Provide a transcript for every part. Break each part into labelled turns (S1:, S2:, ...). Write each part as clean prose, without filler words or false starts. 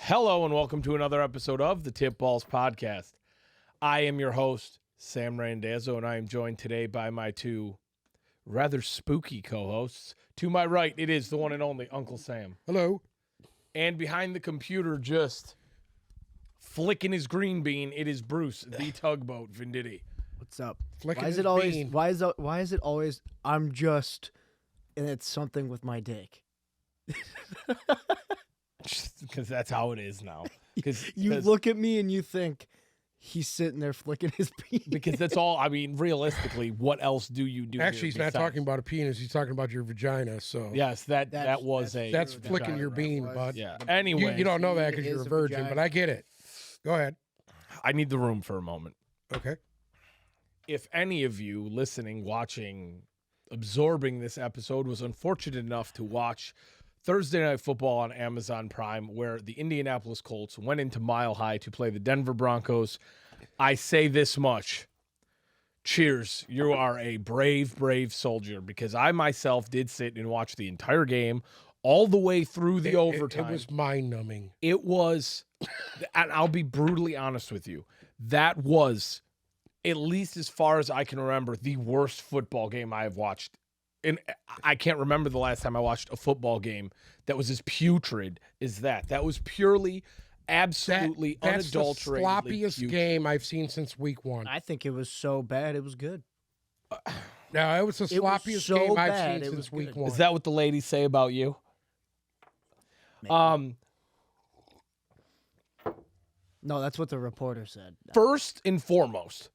S1: Hello and welcome to another episode of the Tip Balls Podcast. I am your host, Sam Randazzo, and I am joined today by my two rather spooky co-hosts. To my right, it is the one and only Uncle Sam.
S2: Hello.
S1: And behind the computer, just flicking his green bean, it is Bruce, the tugboat Venditti.
S3: What's up?
S2: Flicking
S3: Why is
S2: his
S3: it always?
S2: bean.
S3: Why is it always? I'm just, and it's something with my dick.
S1: Because that's how it is now.
S3: You look at me and you think he's sitting there flicking his bean.
S1: Because that's all, I mean, realistically, what else do you do?
S2: Actually,
S1: here
S2: he's not
S1: besides-
S2: talking about a penis. He's talking about your vagina. So
S1: Yes, that was a...
S2: that's
S3: true.
S2: flicking
S3: That's
S2: your
S3: what
S2: bean,
S3: it
S2: bud.
S1: Yeah. Anyway,
S2: You don't know that
S3: It
S2: because you're
S3: is
S2: a
S3: a
S2: virgin,
S3: vagina.
S2: but I get it. Go ahead.
S1: I need the room for a moment.
S2: Okay.
S1: If any of you listening, watching, absorbing this episode was unfortunate enough to watch Thursday Night Football on Amazon Prime, where the Indianapolis Colts went into Mile High to play the Denver Broncos, I say this much. Cheers. You are a brave, brave soldier, because I myself did sit and watch the entire game all the way through the overtime.
S2: It was mind-numbing.
S1: It was, and I'll be brutally honest with you, that was, at least as far as I can remember, the worst football game I have watched. And I can't remember the last time I watched a football game that was as putrid as that. That was purely, absolutely,
S2: That's the
S1: unadulterated.
S2: sloppiest game I've seen since week one.
S3: I think it was so bad it was good.
S2: No, it was the
S3: It was
S2: sloppiest
S3: so
S2: game I've
S3: bad,
S2: seen
S3: it
S2: since
S3: was
S2: week
S3: good.
S2: one.
S1: Is that what the ladies say about you?
S3: Maybe. No, that's what the reporter said.
S1: First and foremost,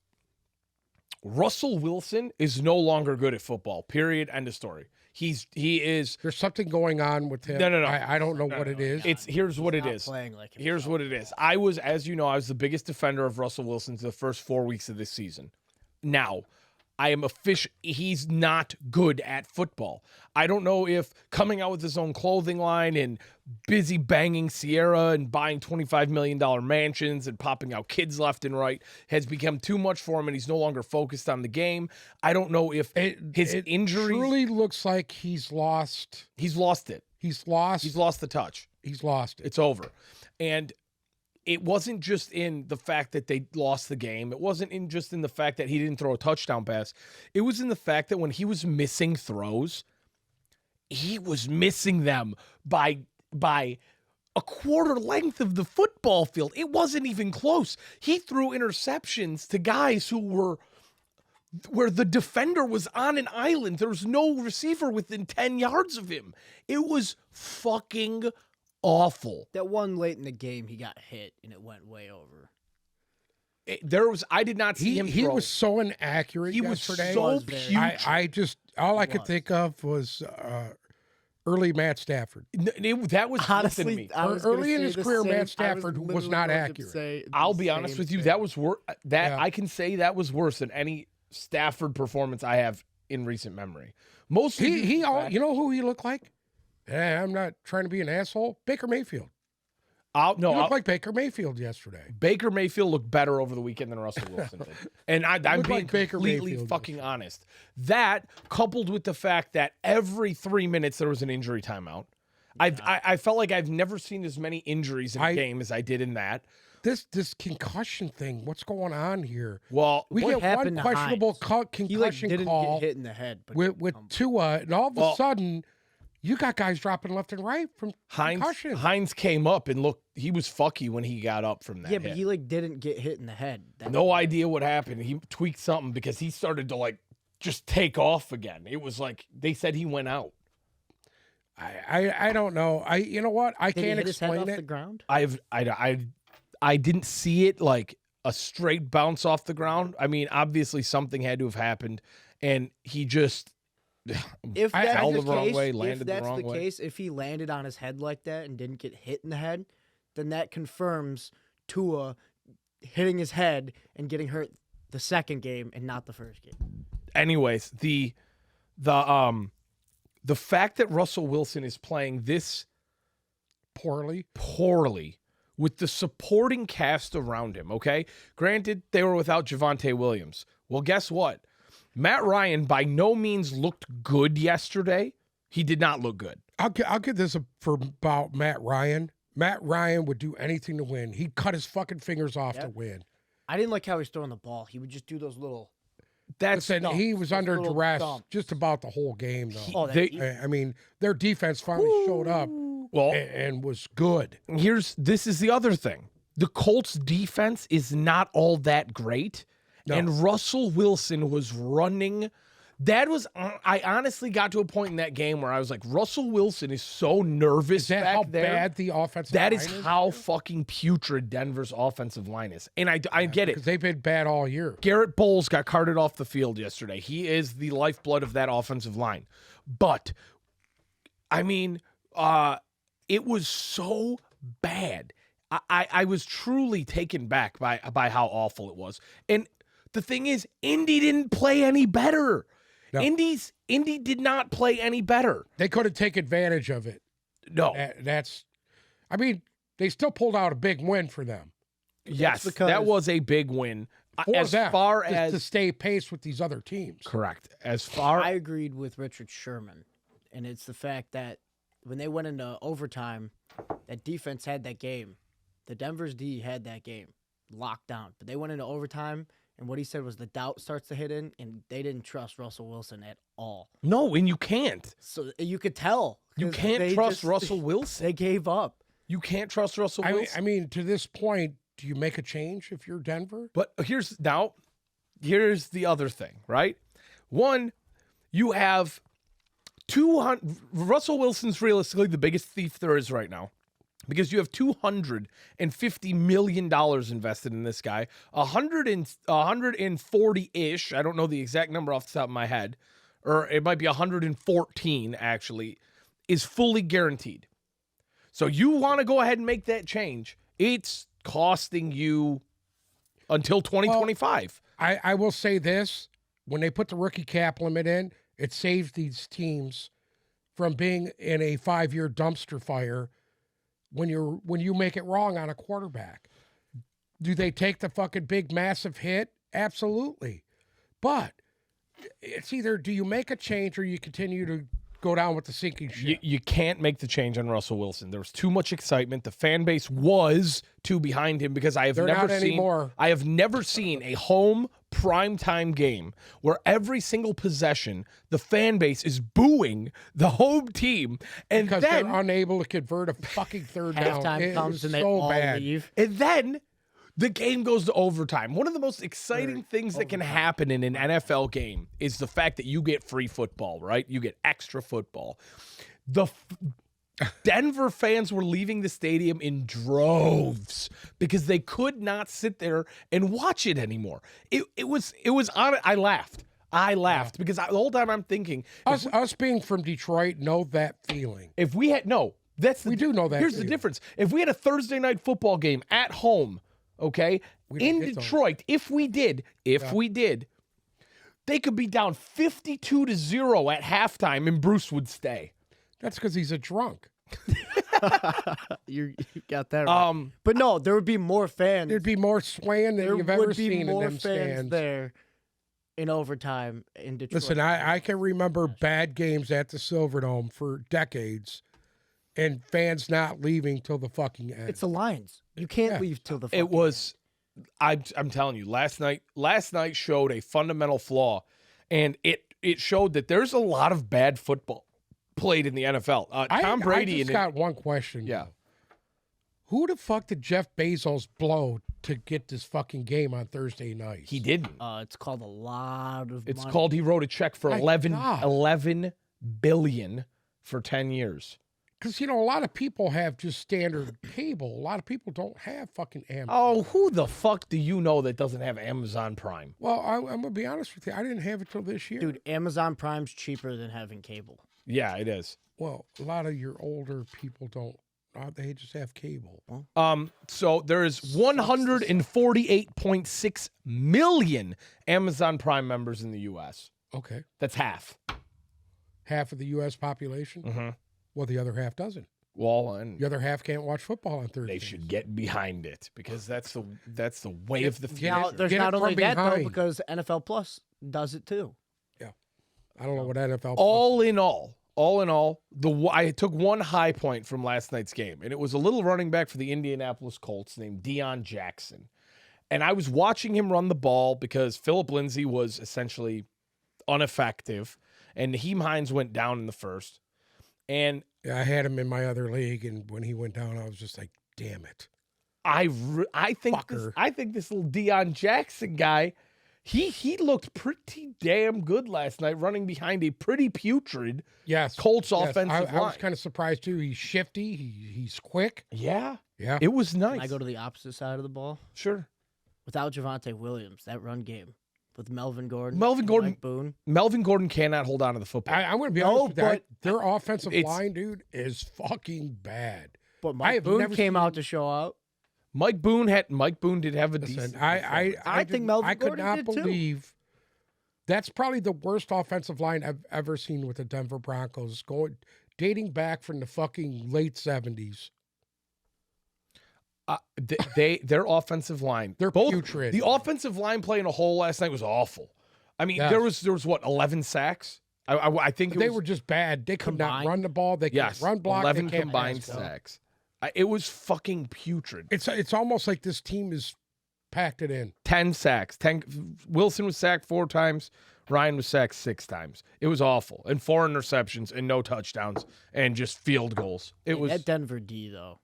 S1: Russell Wilson is no longer good at football. Period. End of story. He is.
S2: There's something going on with him.
S1: No.
S2: I don't know what it is.
S1: Here's what it
S3: Not
S1: is.
S3: playing like
S1: Here's what it is. I was, as you know, I was the biggest defender of Russell Wilson the first 4 weeks of this season. Now, I am he's not good at football. I don't know if coming out with his own clothing line and busy banging Sierra and buying $25 million mansions and popping out kids left and right has become too much for him, and he's no longer focused on the game. I don't know if his
S2: It
S1: injuries.
S2: truly looks like he's lost.
S1: He's lost it.
S2: He's lost.
S1: He's lost the touch.
S2: He's lost it.
S1: It's over. And it wasn't just in the fact that they lost the game. It wasn't just in the fact that he didn't throw a touchdown pass. It was in the fact that when he was missing throws, he was missing them by a quarter length of the football field. It wasn't even close. He threw interceptions to guys where the defender was on an island. There was no receiver within 10 yards of him. It was fucking awful.
S3: That one late in the game, he got hit and it went way over.
S1: I did not see him
S2: He
S1: throw.
S2: was so inaccurate
S1: He was
S2: yesterday.
S1: so
S3: was very-
S1: putrid.
S2: I just all I could
S3: was.
S2: think of was early Matt Stafford.
S1: That was nothing to me.
S3: Honestly, I was gonna
S2: Early in
S3: say
S2: his
S3: the
S2: career,
S3: same-
S2: Matt
S3: I
S2: Stafford was
S3: literally
S2: not
S3: going to
S2: accurate.
S3: say the
S1: I'll be honest
S3: same
S1: with you.
S3: thing.
S1: That was
S2: Yeah.
S1: I can say that was worse than any Stafford performance I have in recent memory. Mostly, due to the fact-
S2: You know who he looked like? I'm not trying to be an asshole. Baker Mayfield. He looked like Baker Mayfield yesterday.
S1: Baker Mayfield looked better over the weekend than Russell Wilson did. And I'm
S2: looked
S1: being
S2: like Baker
S1: completely
S2: Mayfield
S1: fucking honest. That, coupled with the fact that every 3 minutes there was an injury timeout. I felt like I've never seen as many injuries in a game as I did in that.
S2: This concussion thing. What's going on here?
S1: Well,
S2: We
S3: What
S2: get one
S3: happened to
S2: questionable
S3: Hines? He like
S2: concussion
S3: didn't
S2: call
S3: get hit in the head, but
S2: with Tua, and all of
S1: Well-
S2: a sudden, you got guys dropping left and right from concussion.
S1: Hines came up and looked, he was fucky when he got up from that
S3: yeah, but
S1: hit.
S3: he like didn't get hit in the head.
S1: No idea what happened. He tweaked something because he started to like just take off again. It was like they said he went out.
S2: I don't know. You know what? I
S3: Did he
S2: can't
S3: hit his head
S2: explain
S3: off
S2: it.
S3: the ground?
S1: I didn't see it like a straight bounce off the ground. I mean, obviously something had to have happened, and he just
S3: If
S2: I
S3: that's
S1: fell
S3: the
S1: the wrong
S3: case,
S1: way, landed
S3: if
S1: the
S3: that's
S1: wrong
S3: the
S1: way.
S3: case, if he landed on his head like that and didn't get hit in the head, then that confirms Tua hitting his head and getting hurt the second game and not the first game.
S1: anyways, the fact that Russell Wilson is playing this
S2: Poorly.
S1: with the supporting cast around him, okay? Granted, they were without Javonte Williams. Well, guess what? Matt Ryan by no means looked good yesterday. He did not look good.
S2: I'll give this for about Matt Ryan. Matt Ryan would do anything to win. He'd cut his fucking fingers off to win.
S3: I didn't like how he's throwing the ball. He would just do those little.
S2: Listen, he was under duress
S3: dumps.
S2: just about the whole game, though.
S3: Oh,
S2: I mean, their defense finally showed up and was good.
S1: This is the other thing. The Colts defense is not all that great. No. And Russell Wilson was running. I honestly got to a point in that game where I was like, Russell Wilson is so nervous.
S2: Is that
S1: back
S2: how
S1: there.
S2: bad the offensive line is?
S1: That is how fucking putrid Denver's offensive line is. And I get it.
S2: Because they've been bad all year.
S1: Garrett Bowles got carted off the field yesterday. He is the lifeblood of that offensive line. But, I mean, it was so bad. I was truly taken back by how awful it was. And the thing is, Indy didn't play any better. No. Indy did not play any better.
S2: They couldn't take advantage of it.
S1: No.
S2: I mean, they still pulled out a big win for them.
S1: Yes, that was a big win.
S2: To stay pace with these other teams.
S1: Correct.
S3: I agreed with Richard Sherman, and it's the fact that when they went into overtime, that defense had that game. The Denver's D had that game locked down, but they went into overtime. And what he said was the doubt starts to hit in, and they didn't trust Russell Wilson at all.
S1: No, and you can't.
S3: So you could tell.
S1: You can't trust Russell Wilson.
S3: They gave up.
S1: You can't trust Russell Wilson.
S2: I mean, to this point, do you make a change if you're Denver?
S1: But here's the other thing, right? One, you have 200. Russell Wilson's realistically the biggest thief there is right now. Because you have $250 million invested in this guy, 140-ish, I don't know the exact number off the top of my head, or it might be 114 actually, is fully guaranteed. So you want to go ahead and make that change. It's costing you until 2025.
S2: Well, I will say this. When they put the rookie cap limit in, it saves these teams from being in a 5-year dumpster fire when you make it wrong on a quarterback. Do they take the fucking big massive hit? Absolutely. But it's either do you make a change or you continue to go down with the sinking ship.
S1: You can't make the change on Russell Wilson. There was too much excitement. The fan base was too behind him because I have never seen a home primetime game where every single possession the fan base is booing the home team, and
S2: because
S1: then
S2: they're unable to convert a fucking third down.
S3: Halftime comes and they all leave.
S1: And then the game goes to overtime. One of the most exciting things that can happen in an NFL game is the fact that you get free football, right? You get extra football. The Denver fans were leaving the stadium in droves because they could not sit there and watch it anymore. It was on it. I laughed because the whole time I'm thinking,
S2: us being from Detroit know that feeling.
S1: If we had we do know that. Here's the difference. If we had a Thursday night football game at home, okay, in Detroit, if we did, they could be down 52-0 at halftime and Bruce would stay.
S2: That's because he's a drunk.
S3: You got that right. But no, there would be more fans.
S2: There'd be more swaying than you've ever seen in them stands.
S3: There would be more fans there in overtime in Detroit.
S2: Listen, I can remember bad games at the Silverdome for decades and fans not leaving till the fucking end.
S3: It's the Lions. You can't leave till the fucking
S1: end. It was, I'm telling you, last night showed a fundamental flaw, and it showed that there's a lot of bad football played in the NFL. Tom Brady.
S2: I just got one question.
S1: Yeah.
S2: Who the fuck did Jeff Bezos blow to get this fucking game on Thursday night?
S1: He didn't.
S3: It's called a lot of
S1: It's
S3: money.
S1: called he wrote a check for $11 billion for 10 years.
S2: Because, a lot of people have just standard cable. A lot of people don't have fucking Amazon.
S1: Oh, who the fuck do you know that doesn't have Amazon Prime?
S2: Well, I'm going to be honest with you. I didn't have it till this year.
S3: Dude, Amazon Prime's cheaper than having cable.
S1: Yeah, it is.
S2: Well, a lot of your older people don't. They just have cable.
S1: So there is 148.6 million Amazon Prime members in the U.S.
S2: Okay.
S1: That's half.
S2: Half of the U.S. population?
S1: Mm-hmm.
S2: Well, the other half doesn't.
S1: Well, and
S2: the other half can't watch football on Thursday.
S1: They should get behind it because that's the way of the future.
S3: Now, there's not only that, though, because NFL Plus does it too.
S2: Yeah. I don't know what NFL Plus
S1: all in all, all in all, I took one high point from last night's game, and it was a little running back for the Indianapolis Colts named Deion Jackson. And I was watching him run the ball because Phillip Lindsay was essentially ineffective, and Naheem Hines went down in the first. And
S2: I had him in my other league, and when he went down, I was just like, damn it.
S1: I think this little Deion Jackson guy, he looked pretty damn good last night running behind a pretty putrid Colts offensive line.
S2: I was kind of surprised too. He's shifty. He's quick.
S1: Yeah.
S2: Yeah.
S1: It was nice.
S3: Can I go to the opposite side of the ball?
S1: Sure.
S3: Without Javonte Williams, that run game with Melvin Gordon, Mike Boone.
S1: Melvin Gordon cannot hold on to the football.
S2: I'm going to be honest with that. Their offensive line, dude, is fucking bad.
S3: But Mike Boone came out to show out.
S1: Mike Boone did have a decent.
S3: I think Melvin Gordon
S2: could
S3: did
S2: not
S3: too.
S2: believe that's probably the worst offensive line I've ever seen with the Denver Broncos, dating back from the fucking late 70s.
S1: Their offensive line,
S2: they're
S1: both
S2: putrid.
S1: The offensive line playing a hole last night was awful. I mean, there was what 11 sacks. I think
S2: they were just bad. They could not run the ball. They can't run block.
S1: 11
S2: they can't
S1: combined sacks. It was fucking putrid.
S2: It's almost like this team is packed it in.
S1: 10 sacks. Wilson was sacked 4 times. Ryan was sacked 6 times. It was awful. And 4 interceptions and no touchdowns and just field goals. It was
S3: that Denver D though.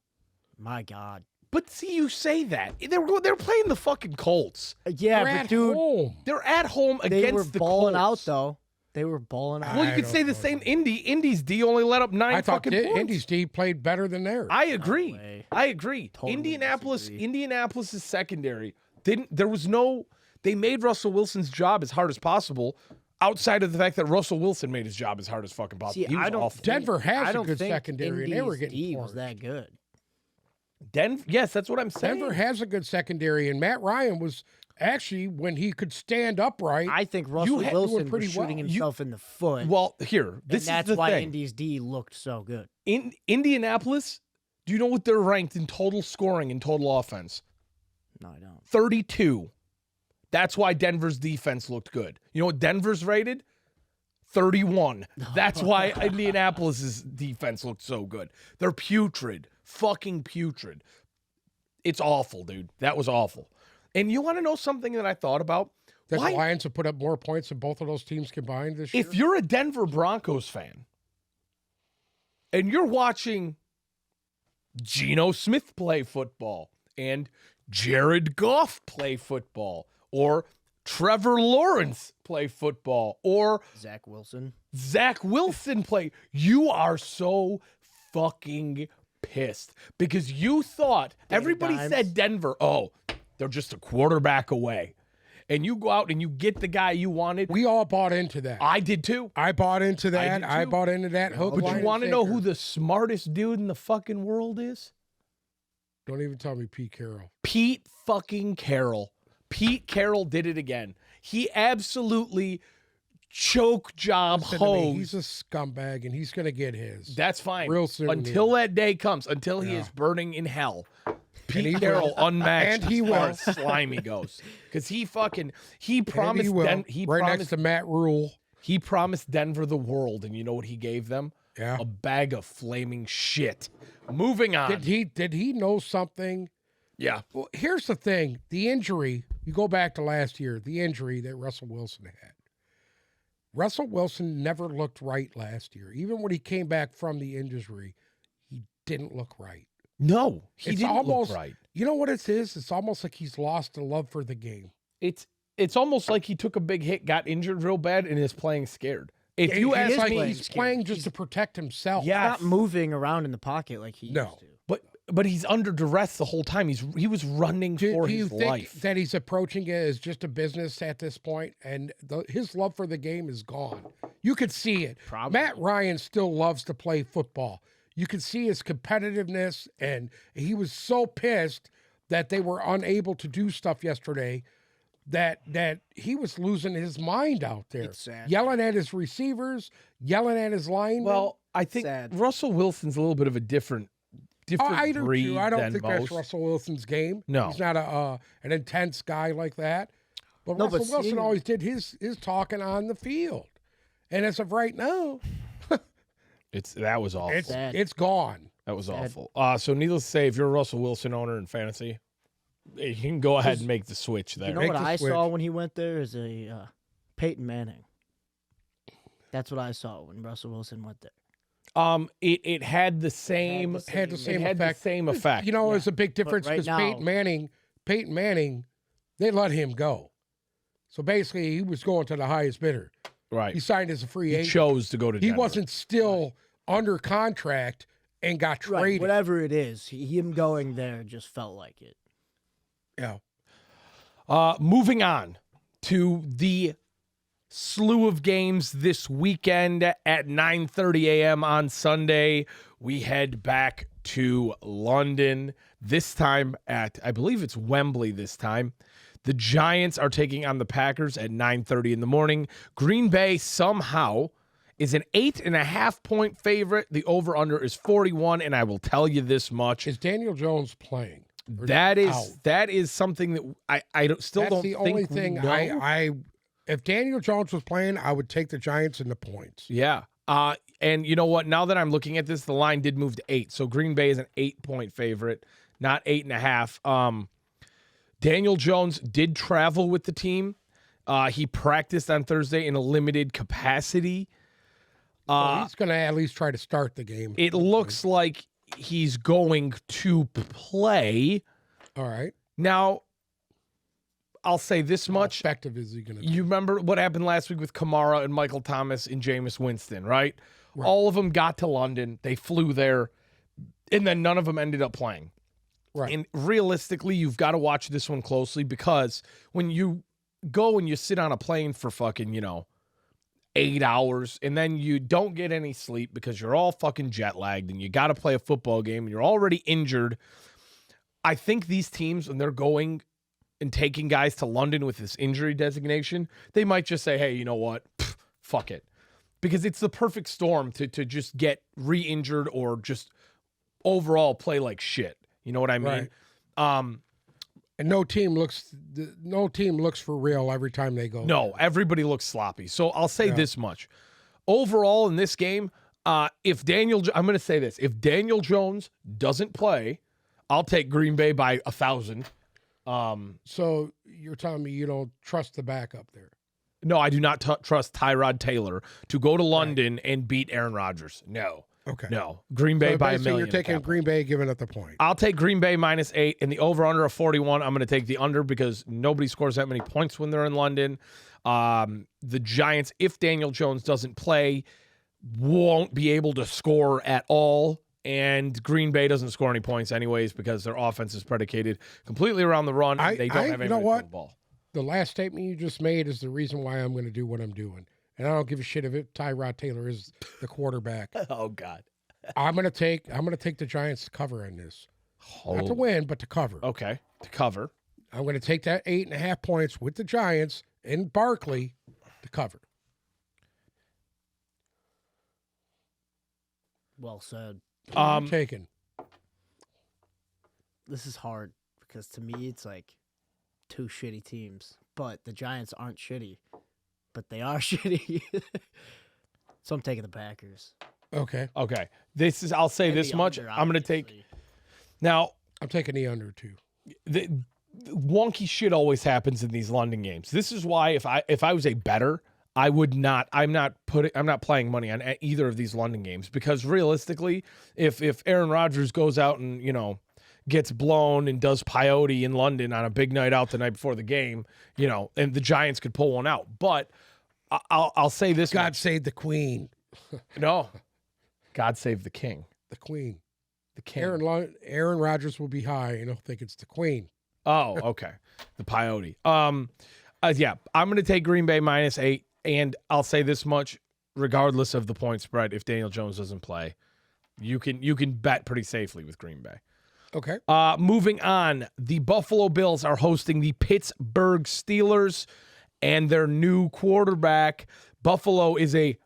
S3: My God.
S1: But see, you say that they're playing the fucking Colts.
S3: Yeah,
S2: they're
S3: but dude,
S2: home.
S1: They're at home against the Colts.
S3: They were balling out though. They were balling out.
S1: Well, you could say the same. Indy's D only let up 9 fucking points.
S2: Indy's D played better than theirs.
S1: I agree.
S3: Totally
S1: Indianapolis's secondary they made Russell Wilson's job as hard as possible, outside of the fact that Russell Wilson made his job as hard as fucking possible.
S3: See,
S1: He was awful.
S2: Denver has a good secondary, and they were getting
S3: D
S2: forced.
S3: was that good.
S1: Yes, that's what I'm saying.
S2: Denver has a good secondary, and Matt Ryan was actually, when he could stand upright.
S3: I think Russell Wilson
S2: pretty
S3: was shooting
S2: well.
S3: himself in the foot.
S1: Well, here, this
S3: and that's
S1: is the
S3: why
S1: thing.
S3: Indy's D looked so good.
S1: In Indianapolis, do you know what they're ranked in total scoring and total offense?
S3: No, I don't.
S1: 32. That's why Denver's defense looked good. You know what Denver's rated? 31. That's why Indianapolis's defense looked so good. They're putrid. Fucking putrid. It's awful, dude. That was awful. And you want to know something that I thought about?
S2: The Lions have put up more points than both of those teams combined this year.
S1: If you're a Denver Broncos fan and you're watching Geno Smith play football and Jared Goff play football or Trevor Lawrence play football or
S3: Zach Wilson
S1: play, you are so fucking pissed because you thought everybody said Denver, they're just a quarterback away. And you go out and you get the guy you wanted.
S2: We all bought into that.
S1: I did too.
S2: I bought into that. I bought into that.
S1: But you want to know who the smartest dude in the fucking world is?
S2: Don't even tell me Pete Carroll.
S1: Pete fucking Carroll. Pete Carroll did it again. He absolutely choke job hose.
S2: He's a scumbag, and he's going to get his.
S1: That's fine.
S2: Real soon.
S1: Until that day comes, until he is burning in hell. Pete Carroll unmatched
S2: and he will.
S1: as far as slimy goes. Because he promised
S2: next to Matt Rule.
S1: He promised Denver the world, and you know what he gave them?
S2: Yeah.
S1: A bag of flaming shit. Moving on.
S2: Did he know something?
S1: Yeah.
S2: Well, here's the thing. The injury, you go back to last year, the injury that Russell Wilson had. Russell Wilson never looked right last year. Even when he came back from the injury, he didn't look right.
S1: No, he didn't look right.
S2: You know what it is? It's almost like he's lost a love for the game.
S1: It's almost like he took a big hit, got injured real bad, and is playing scared. If you ask me,
S2: he's playing just to protect himself.
S1: Yeah,
S3: not moving around in the pocket like he used to.
S1: But he's under duress the whole time. He was running for his life. Do you think
S2: that he's approaching it as just a business at this point, and his love for the game is gone? You could see it.
S3: Probably.
S2: Matt Ryan still loves to play football. You could see his competitiveness, and he was so pissed that they were unable to do stuff yesterday that he was losing his mind out there.
S3: It's sad.
S2: Yelling at his receivers, yelling at his linemen.
S1: Well, I think Russell Wilson's a little bit of a different
S2: I do
S1: breed
S2: too. I don't
S1: than
S2: think
S1: most.
S2: that's Russell Wilson's game.
S1: No.
S2: He's not an intense guy like that. But Russell Wilson always did his talking on the field. And as of right now,
S1: That was awful.
S2: It's gone.
S1: That was awful. So needless to say, if you're a Russell Wilson owner in fantasy, you can go ahead and make the switch there.
S3: You know what I saw when he went there is a Peyton Manning. That's what I saw when Russell Wilson went there.
S1: It had the same effect.
S2: You know, there's a big difference because Peyton Manning, they let him go. So basically, he was going to the highest bidder.
S1: Right.
S2: He signed as a free agent.
S1: He chose to go to Denver.
S2: He wasn't still under contract and got traded.
S3: Right, whatever it is, him going there just felt like it.
S2: Yeah.
S1: Moving on to the slew of games this weekend at 9:30 a.m. on Sunday. We head back to London, this time at, I believe it's Wembley this time. The Giants are taking on the Packers at 9:30 in the morning. Green Bay somehow is an 8.5-point favorite. The over-under is 41, and I will tell you this much.
S2: Is Daniel Jones playing?
S1: That is something that I don't
S2: That's the
S1: think
S2: only thing
S1: we know.
S2: if Daniel Jones was playing, I would take the Giants in the points.
S1: Yeah. And you know what? Now that I'm looking at this, the line did move to 8. So Green Bay is an 8-point favorite, not 8.5. Daniel Jones did travel with the team. He practiced on Thursday in a limited capacity.
S2: He's going to at least try to start the game.
S1: It looks like he's going to play.
S2: All right.
S1: Now, I'll say this much.
S2: How effective is he going to be?
S1: You remember what happened last week with Kamara and Michael Thomas and Jameis Winston, right? All of them got to London. They flew there, and then none of them ended up playing.
S2: Right.
S1: And realistically, you've got to watch this one closely because when you go and you sit on a plane for fucking, 8 hours and then you don't get any sleep because you're all fucking jet lagged and you got to play a football game and you're already injured. I think these teams, when they're going and taking guys to London with this injury designation, they might just say, hey, you know what? Fuck it. Because it's the perfect storm to just get re-injured or just overall play like shit. You know what I mean?
S2: Right. And no team looks for real every time they go.
S1: No, everybody looks sloppy. So I'll say this much. Overall in this game, I'm going to say this. If Daniel Jones doesn't play, I'll take Green Bay by 1,000.
S2: So you're telling me you don't trust the backup there?
S1: No, I do not trust Tyrod Taylor to go to London and beat Aaron Rodgers. No.
S2: Okay.
S1: No. Green Bay by 1 million.
S2: You're taking Green Bay, giving it the point.
S1: I'll take Green Bay -8 and the over-under of 41. I'm going to take the under because nobody scores that many points when they're in London. The Giants, if Daniel Jones doesn't play, won't be able to score at all. And Green Bay doesn't score any points anyways because their offense is predicated completely around the run. And they don't have any the ball.
S2: The last statement you just made is the reason why I'm going to do what I'm doing. And I don't give a shit if Tyrod Taylor is the quarterback.
S1: Oh God.
S2: I'm gonna take the Giants to cover in this. Not to win, but to cover.
S1: Okay. To cover.
S2: I'm gonna take that 8.5 points with the Giants in Barkley to cover.
S3: Well said.
S2: Taken.
S3: This is hard because to me it's like two shitty teams. But the Giants aren't shitty. But they are shitty. So I'm taking the Packers.
S2: Okay.
S1: I'll say this much. I'm going to take. Now,
S2: I'm taking the under too.
S1: The wonky shit always happens in these London games. This is why if I was a bettor, I would not. I'm not playing money on either of these London games because realistically, if Aaron Rodgers goes out and gets blown and does peyote in London on a big night out the night before the game, and the Giants could pull one out. But I'll say this:
S2: God save the Queen.
S1: No, God save the King.
S2: The Queen.
S1: The King.
S2: Aaron Rodgers will be high, and he'll think it's the Queen.
S1: Oh, okay. The peyote. Yeah, I'm going to take Green Bay -8, and I'll say this much: regardless of the point spread, if Daniel Jones doesn't play, you can bet pretty safely with Green Bay.
S2: Okay.
S1: Moving on, the Buffalo Bills are hosting the Pittsburgh Steelers and their new quarterback. Buffalo is a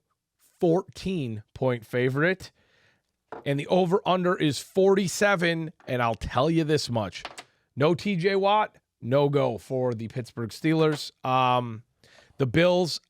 S1: 14-point favorite, and the over-under is 47, and I'll tell you this much. No TJ Watt, no go for the Pittsburgh Steelers. The Bills,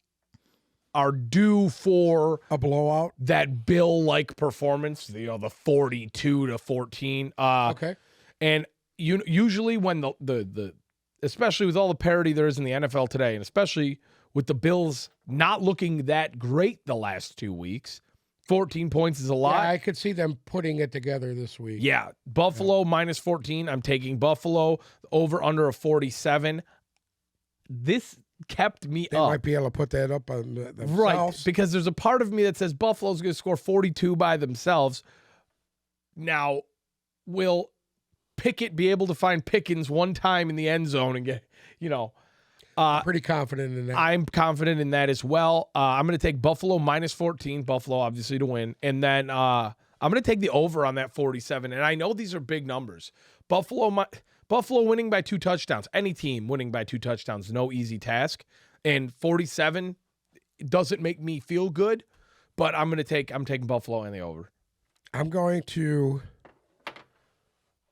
S1: are due for
S2: A blowout.
S1: that Bill-like performance, the 42-14.
S2: Okay.
S1: And usually when the especially with all the parity there is in the NFL today, and especially with the Bills not looking that great the last 2 weeks, 14 points is a lot.
S2: Yeah, I could see them putting it together this week.
S1: Yeah, Buffalo minus 14. I'm taking Buffalo over under a 47. This kept me
S2: They
S1: up.
S2: might be able to put that up on themselves.
S1: Right, because there's a part of me that says Buffalo's going to score 42 by themselves. Now, will Pickett be able to find Pickens one time in the end zone and get,
S2: Pretty confident in that.
S1: I'm confident in that as well. I'm going to take Buffalo minus 14, Buffalo obviously to win. And then I'm going to take the over on that 47. And I know these are big numbers. Buffalo winning by 2 touchdowns. Any team winning by 2 touchdowns, no easy task. And 47 doesn't make me feel good, but I'm taking Buffalo and the over.
S2: I'm going to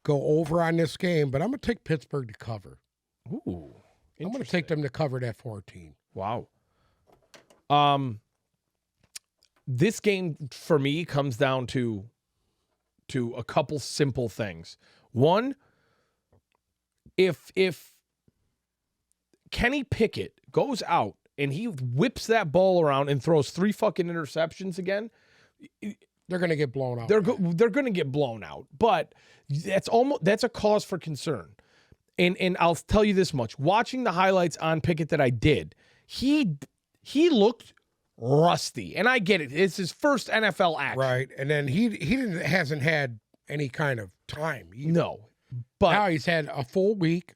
S2: go over on this game, but I'm going to take Pittsburgh to cover.
S1: Ooh.
S2: I'm going to take them to cover that 14.
S1: Wow. This game for me comes down to a couple simple things. One, if Kenny Pickett goes out and he whips that ball around and throws 3 fucking interceptions again,
S2: They're going to get blown out.
S1: they're going to get blown out. But that's a cause for concern. And I'll tell you this much. Watching the highlights on Pickett that I did, he looked rusty. And I get it. It's his first NFL action.
S2: Right. And then he hasn't had any kind of time either.
S1: No. But
S2: Now he's had a full week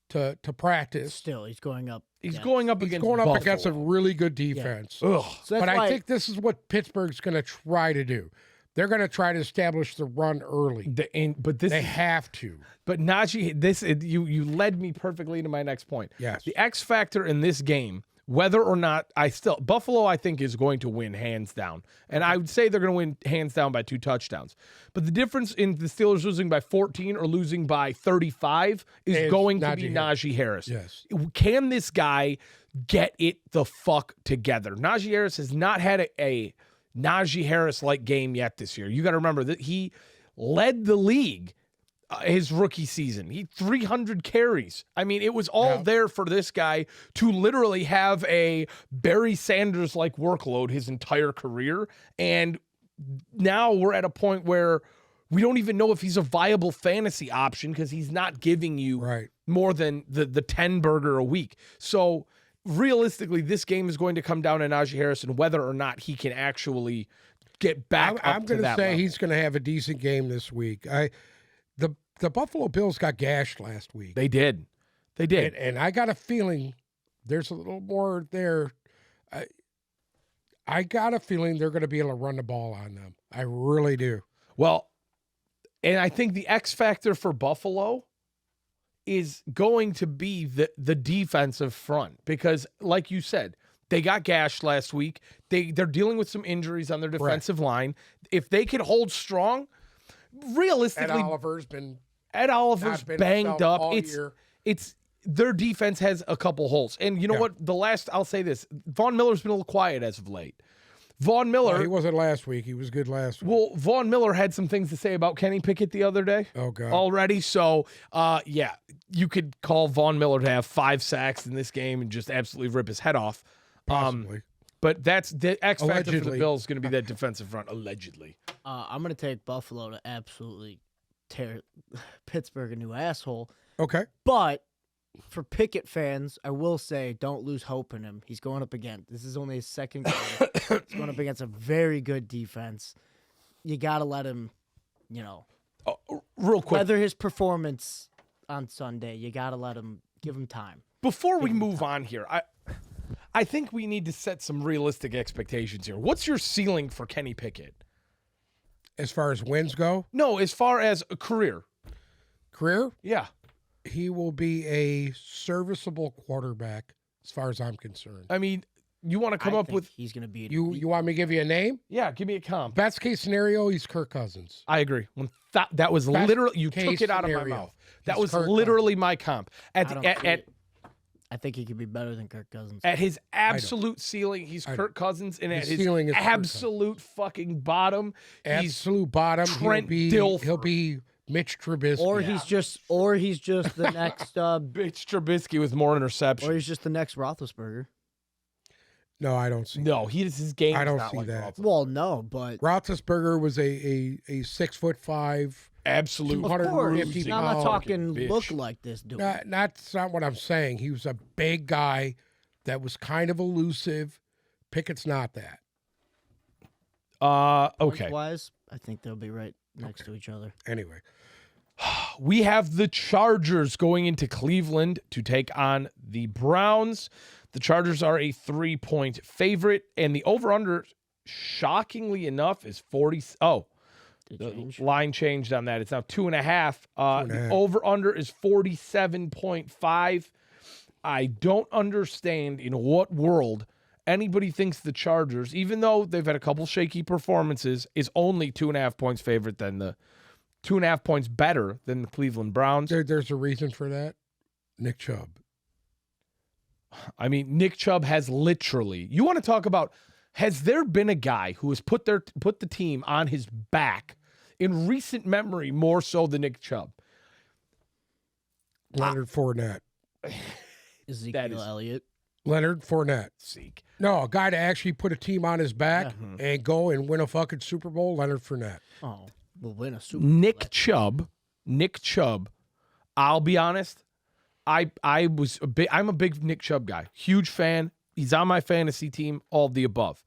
S2: to practice.
S3: Still, he's going up.
S1: he's going up
S2: He's
S1: against
S2: going up
S1: Buffalo.
S2: against a really good defense.
S1: Ugh.
S3: So
S2: But
S3: that's
S2: I
S3: why
S2: think this is what Pittsburgh's going to try to do. They're going to try to establish the run early. They have to.
S1: But Najee, you led me perfectly to my next point.
S2: Yes.
S1: The X factor in this game, whether or not Buffalo, I think, is going to win hands down. And I would say they're going to win hands down by 2 touchdowns. But the difference in the Steelers losing by 14 or losing by 35 is
S2: It's
S1: going to be Najee Harris.
S2: Yes.
S1: Can this guy get it the fuck together? Najee Harris has not had a Najee Harris-like game yet this year. You got to remember that he led the league his rookie season. He 300 carries. I mean, it was all there for this guy to literally have a Barry Sanders-like workload his entire career. And now we're at a point where we don't even know if he's a viable fantasy option because he's not giving you more than the 10 burger a week. So realistically, this game is going to come down to Najee Harris and whether or not he can actually get back
S2: I'm
S1: up to that
S2: going to say
S1: level.
S2: he's going to have a decent game this week. The Buffalo Bills got gashed last week.
S1: They did.
S2: And I got a feeling there's a little more there. I got a feeling they're going to be able to run the ball on them. I really do.
S1: Well, and I think the X factor for Buffalo is going to be the defensive front because, like you said, they got gashed last week. They're dealing with some injuries on their defensive line. If they can hold strong, realistically, Ed Oliver's banged up. It's their defense has a couple holes. And you know what? I'll say this. Von Miller's been a little quiet as of late. Von Miller.
S2: He wasn't last week. He was good last week.
S1: Well, Von Miller had some things to say about Kenny Pickett the other day.
S2: Oh, God.
S1: Already. So, you could call Von Miller to have 5 sacks in this game and just absolutely rip his head off.
S2: Possibly.
S1: But that's the X factor for the
S2: Allegedly.
S1: Bills going to be that defensive front, allegedly.
S3: I'm going to take Buffalo to absolutely tear Pittsburgh a new asshole.
S2: Okay.
S3: But for Pickett fans, I will say don't lose hope in him. He's going up again. This is only his second game. He's going up against a very good defense. You got to let him,
S1: Real quick.
S3: weather his performance on Sunday. You got to give him time.
S1: Before we move on here, I think we need to set some realistic expectations here. What's your ceiling for Kenny Pickett?
S2: As far as wins go?
S1: No, as far as a career.
S2: Career?
S1: Yeah.
S2: He will be a serviceable quarterback as far as I'm concerned.
S1: I mean, you want to come up with...
S3: He's going to be...
S2: You want me to give you a name?
S1: Yeah, give me a comp.
S2: Best case scenario, he's Kirk Cousins.
S1: I agree. That was literally... You took it out of my mouth. That was literally my comp.
S3: I think he could be better than Kirk Cousins.
S1: At his absolute ceiling, he's Kirk Cousins, and at his
S2: ceiling is Kirk
S1: absolute fucking bottom, he's
S2: Absolute bottom.
S1: Trent
S2: He'll
S1: Dilfer.
S2: be Mitch Trubisky.
S3: Or he's just the next
S1: Bitch Trubisky with more interceptions.
S3: or he's just the next Roethlisberger.
S2: No, I don't see.
S1: No, his game.
S2: I
S1: is
S2: don't
S1: not
S2: see
S1: like
S2: that.
S1: Roethlisberger.
S3: Well, no, but
S2: Roethlisberger was a 6'5".
S1: Absolute.
S3: of course.
S2: 250
S3: Now, I'm not
S2: pound
S3: talking
S1: bitch.
S3: look like this dude.
S2: That's not what I'm saying. He was a big guy that was kind of elusive. Pickett's not that.
S1: Okay.
S3: Wise, I think they'll be right next to each other.
S2: Anyway,
S1: We have the Chargers going into Cleveland to take on the Browns. The Chargers are a 3-point favorite, and the over-under, shockingly enough, is 40. Oh,
S3: Did
S1: the
S3: change?
S1: line changed on that. It's now 2.5. The
S2: 2.5.
S1: over-under is 47.5. I don't understand in what world anybody thinks the Chargers, even though they've had a couple shaky performances, is only 2.5 points favorite than the 2.5 points better than the Cleveland Browns.
S2: there's a reason for that. Nick Chubb.
S1: I mean, Nick Chubb has literally. You want to talk about? Has there been a guy who has put the team on his back in recent memory more so than Nick Chubb?
S2: Leonard Fournette.
S3: Ezekiel Elliott.
S2: Leonard Fournette.
S1: Zeke.
S2: No, a guy to actually put a team on his back
S1: Yeah.
S2: and go and win a fucking Super Bowl. Leonard Fournette.
S3: Oh, we'll win a Super Bowl.
S1: Nick Chubb. I'll be honest. I'm a big Nick Chubb guy. Huge fan. He's on my fantasy team. All of the above.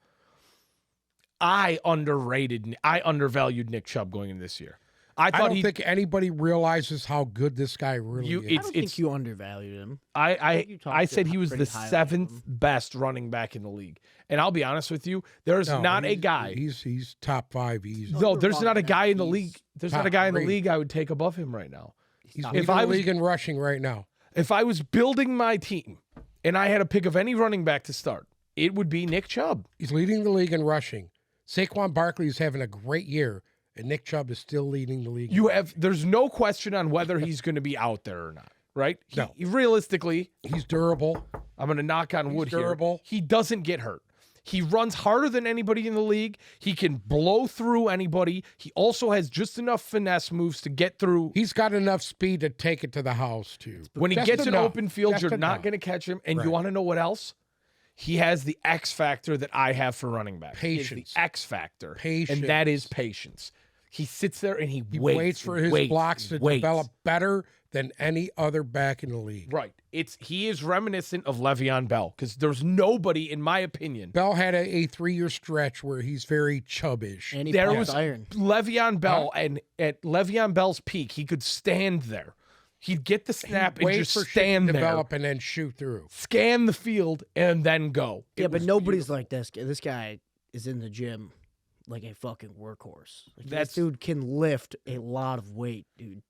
S1: I undervalued Nick Chubb going into this year. I
S2: don't think anybody realizes how good this guy really is.
S3: I don't think you undervalued him.
S1: I said he was the
S3: pretty highly of
S1: 7th
S3: him.
S1: best running back in the league. And I'll be honest with you, there's
S2: No,
S1: not a
S2: he's-
S1: guy.
S2: He's top 5 easy.
S1: No, there's not a guy in the
S3: He's
S1: league. There's
S2: top
S1: not a guy in the
S2: 3.
S1: league I would take above him right now.
S2: He's
S3: top
S2: leading
S1: I
S2: the
S1: was-
S2: league in rushing right now.
S1: If I was building my team and I had a pick of any running back to start, it would be Nick Chubb.
S2: He's leading the league in rushing. Saquon Barkley is having a great year, and Nick Chubb is still leading the league.
S1: There's no question on whether he's going to be out there or not, right?
S2: No.
S1: Realistically,
S2: He's durable.
S1: I'm going to knock on wood
S2: durable.
S1: here. He doesn't get hurt. He runs harder than anybody in the league. He can blow through anybody. He also has just enough finesse moves to get through.
S2: He's got enough speed to take it to the house, too.
S1: When he
S2: Just
S1: gets in
S2: enough.
S1: open field,
S2: Just
S1: you're not
S2: enough.
S1: going to catch him. And you
S2: Right.
S1: want to know what else? He has the X factor that I have for running back. He has
S2: Patience.
S1: the X factor.
S2: Patience.
S1: And that is patience. He sits there and he
S2: He
S1: waits.
S2: waits for
S1: and
S2: his
S1: waits
S2: blocks to
S1: and waits.
S2: develop better than any other back in the league.
S1: Right. He is reminiscent of Le'Veon Bell because there's nobody, in my opinion.
S2: Bell had a 3-year stretch where he's very chubbish.
S3: And he
S1: There
S3: pumped
S1: was
S3: iron.
S1: Le'Veon Bell, and at Le'Veon Bell's peak, he could stand there. He'd get the snap and
S2: Wait
S1: just
S2: for shit
S1: stand
S2: to
S1: there,
S2: develop and then shoot through.
S1: scan the field, and then go.
S3: Yeah,
S1: It
S3: but
S1: was
S3: nobody's
S1: beautiful.
S3: like this. This guy is in the gym like a fucking workhorse. Like,
S1: That's-
S3: this dude can lift a lot of weight, dude.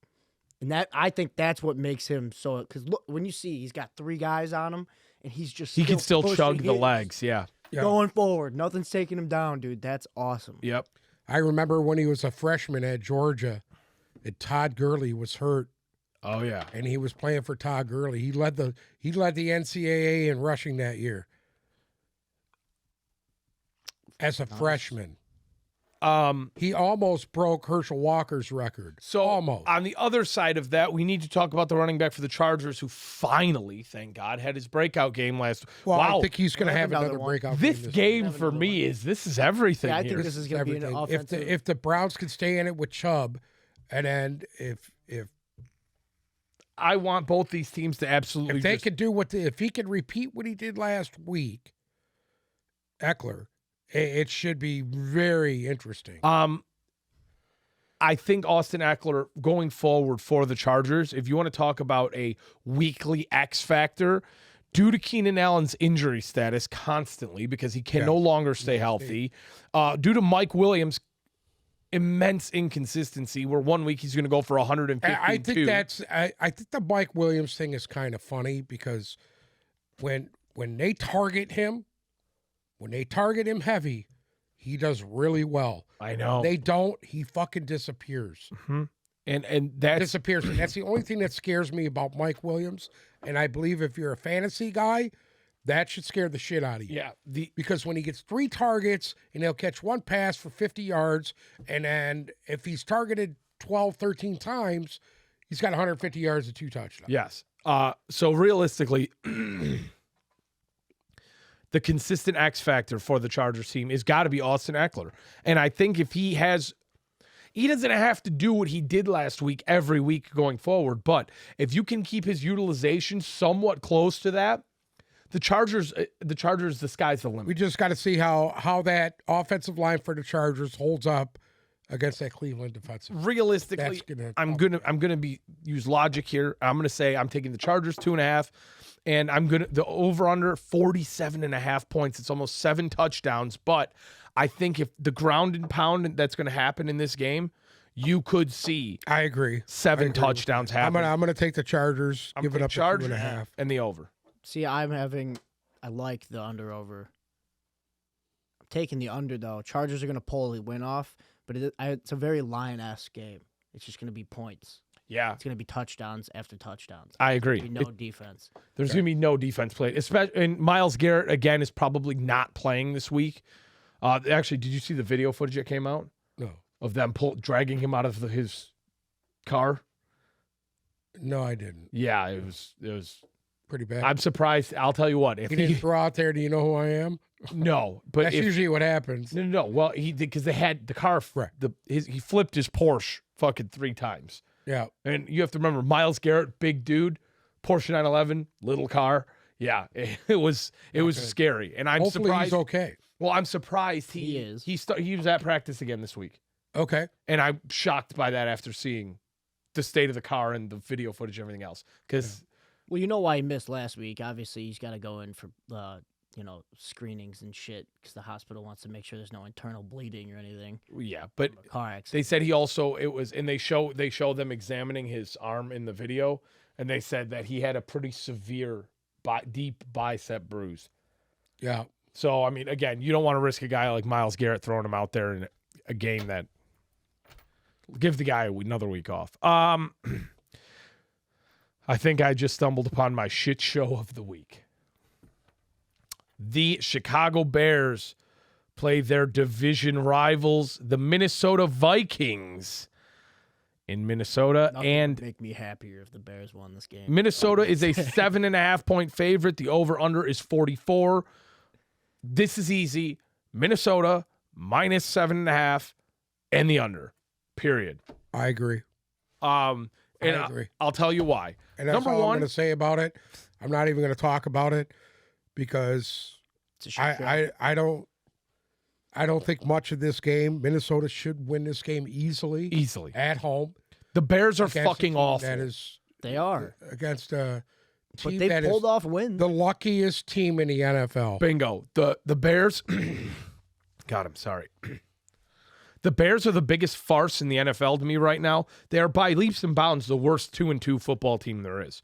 S3: And I think that's what makes him so. Because look, when you see he's got 3 guys on him, and he's just
S1: He can still
S3: pushing
S1: chug the
S3: his,
S1: legs. Yeah.
S2: Yeah.
S3: going forward. Nothing's taking him down, dude. That's awesome.
S1: Yep.
S2: I remember when he was a freshman at Georgia, and Todd Gurley was hurt,
S1: Oh yeah.
S2: and he was playing for Todd Gurley. He led the NCAA in rushing that year as a freshman. He almost broke Herschel Walker's record.
S1: So
S2: almost.
S1: on the other side of that, we need to talk about the running back for the Chargers, who finally, thank God, had his breakout game last.
S2: Well,
S1: wow.
S2: I think he's going to
S3: We'll
S2: have
S3: have
S2: another
S3: another one.
S2: breakout
S1: This
S2: game.
S1: game
S3: Have
S1: for
S3: another
S1: me is everything.
S3: Yeah, I
S1: here.
S3: think this is going to be an
S2: everything.
S3: offensive.
S2: If the Browns can stay in it with Chubb, and then if
S1: I want both these teams to absolutely.
S2: they
S1: just-
S2: could do if he could repeat what he did last week, Eckler, it should be very interesting.
S1: I think Austin Eckler going forward for the Chargers, if you want to talk about a weekly X factor, due to Keenan Allen's injury status constantly because he can no longer stay healthy, due to Mike Williams' immense inconsistency, where 1 week he's going to go for 150.
S2: I think I think the Mike Williams thing is kind of funny because when they target him heavy, he does really well.
S1: I know.
S2: They don't, he fucking disappears.
S1: And that's
S2: disappears. And that's the only thing that scares me about Mike Williams. And I believe if you're a fantasy guy, that should scare the shit out of you.
S1: yeah.
S2: Because when he gets 3 targets and he'll catch 1 pass for 50 yards, and then if he's targeted 12, 13 times, he's got 150 yards and 2 touchdowns.
S1: Yes. So realistically, the consistent X factor for the Chargers team is got to be Austin Eckler. And I think if he doesn't have to do what he did last week every week going forward, but if you can keep his utilization somewhat close to that, the Chargers, the sky's the limit.
S2: We just got to see how that offensive line for the Chargers holds up against that Cleveland defensive.
S1: Realistically, I'm gonna use logic here. I'm gonna say I'm taking the Chargers 2.5, and the over under 47.5 points. It's almost 7 touchdowns. But I think if the ground and pound that's gonna happen in this game, you could see.
S2: I agree.
S1: 7 touchdowns happen.
S2: I'm gonna take the Chargers. Give it up to 2.5
S1: and the over.
S3: See, I like the under over. I'm taking the under, though. Chargers are going to pull the win off, but it's a very Lion-esque game. It's just going to be points.
S1: Yeah.
S3: It's going to be touchdowns after touchdowns.
S1: I agree.
S3: No defense.
S1: There's going to be no defense played. And Myles Garrett, again, is probably not playing this week. Actually, did you see the video footage that came out?
S2: No.
S1: Of them dragging him out of his car?
S2: No, I didn't.
S1: Yeah, it was
S2: pretty bad.
S1: I'm surprised. I'll tell you what. If
S2: he didn't throw out there, do you know who I am?
S1: No, but
S2: that's usually what happens.
S1: No. Well, he did because they had the car.
S2: Right.
S1: He flipped his Porsche fucking 3 times.
S2: Yeah.
S1: And you have to remember, Myles Garrett, big dude, Porsche 911, little car. Yeah, it was scary, and I'm
S2: Hopefully
S1: surprised.
S2: He's okay.
S1: Well, I'm surprised he
S3: is.
S1: He was at practice again this week.
S2: Okay.
S1: And I'm shocked by that after seeing the state of the car and the video footage and everything else. Because
S3: well, you know why he missed last week. Obviously, he's got to go in for screenings and shit because the hospital wants to make sure there's no internal bleeding or anything.
S1: Yeah, but
S3: car accident.
S1: They said and they show them examining his arm in the video, and they said that he had a pretty severe deep bicep bruise.
S2: Yeah.
S1: So I mean, again, you don't want to risk a guy like Myles Garrett throwing him out there in a game that give the guy another week off. I think I just stumbled upon my shit show of the week. The Chicago Bears play their division rivals, the Minnesota Vikings, in Minnesota.
S3: Nothing
S1: and
S3: would make me happier if the Bears won this game.
S1: Minnesota is a 7.5 point favorite. The over-under is 44. This is easy. Minnesota minus 7.5 and the under. Period.
S2: I agree.
S1: I agree. I'll tell you why.
S2: And that's all I'm going to say about it. I'm not even going to talk about it because I don't think much of this game. Minnesota should win this game easily at home.
S1: The Bears are fucking awful.
S3: They are
S2: against a team
S3: but
S2: that
S3: pulled
S2: is
S3: off wins.
S2: the luckiest team in the NFL.
S1: Bingo. The Bears. God, I'm sorry. The Bears are the biggest farce in the NFL to me right now. They are by leaps and bounds the worst 2-2 football team there is.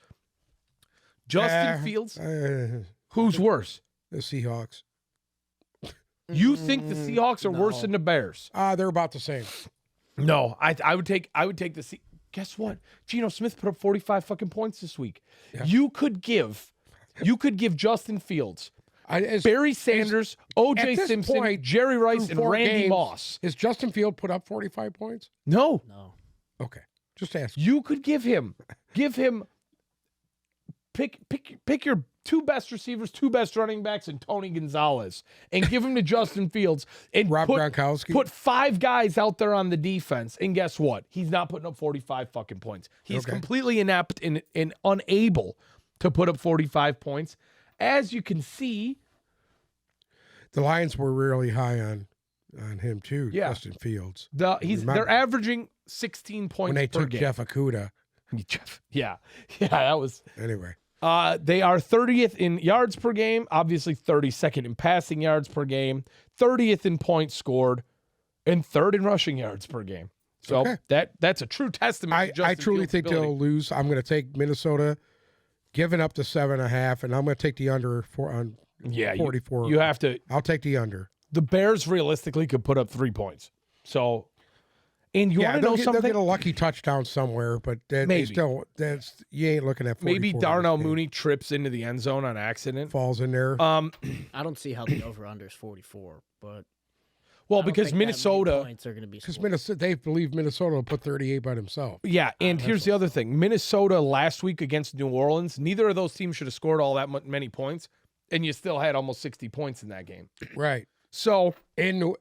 S1: Justin Fields. Who's worse?
S2: The Seahawks.
S1: You think the Seahawks are worse than the Bears?
S2: They're about the same.
S1: No, I would take the Guess what? Geno Smith put up 45 fucking points this week. Yeah. You could give Justin Fields, Barry Sanders, O.J. Simpson, Jerry Rice, and Randy Moss.
S2: Is Justin Field put up 45 points?
S1: No.
S2: Okay. Just ask.
S1: You could give him pick your 2 best receivers, 2 best running backs, and Tony Gonzalez, and give him to Justin Fields and
S2: Rob Gronkowski.
S1: Put 5 guys out there on the defense, and guess what? He's not putting up 45 fucking points. He's completely inept and unable to put up 45 points. As you can see,
S2: the Lions were really high on him too.
S1: Yeah.
S2: Justin Fields.
S1: They're averaging 16 points
S2: when they
S1: per
S2: took
S1: game.
S2: Jeff Okudah.
S1: Yeah, that was
S2: anyway.
S1: They are 30th in yards per game, obviously 32nd in passing yards per game, 30th in points scored, and 3rd in rushing yards per game. So that's a true testament.
S2: I truly think they'll lose. I'm going to take Minnesota, giving up the 7.5, and I'm going to take the under 44.
S1: You have to.
S2: I'll take the under.
S1: The Bears realistically could put up 3 points. So, And you want to know
S2: they'll
S1: something?
S2: get a lucky touchdown somewhere, but
S1: Maybe.
S2: you ain't looking at 44
S1: Maybe
S2: in this
S1: Darnell
S2: game.
S1: Mooney trips into the end zone on accident.
S2: Falls in there.
S3: I don't see how the over/under is 44, but
S1: Well,
S3: I don't
S1: because
S3: think that many
S1: Minnesota,
S3: points are going to be
S2: Because
S3: scored.
S2: they believe Minnesota will put 38 by themselves.
S1: yeah. And here's the other thing: Minnesota last week against New Orleans, neither of those teams should have scored all that many points, and you still had almost 60 points in that game.
S2: Right.
S1: So
S2: In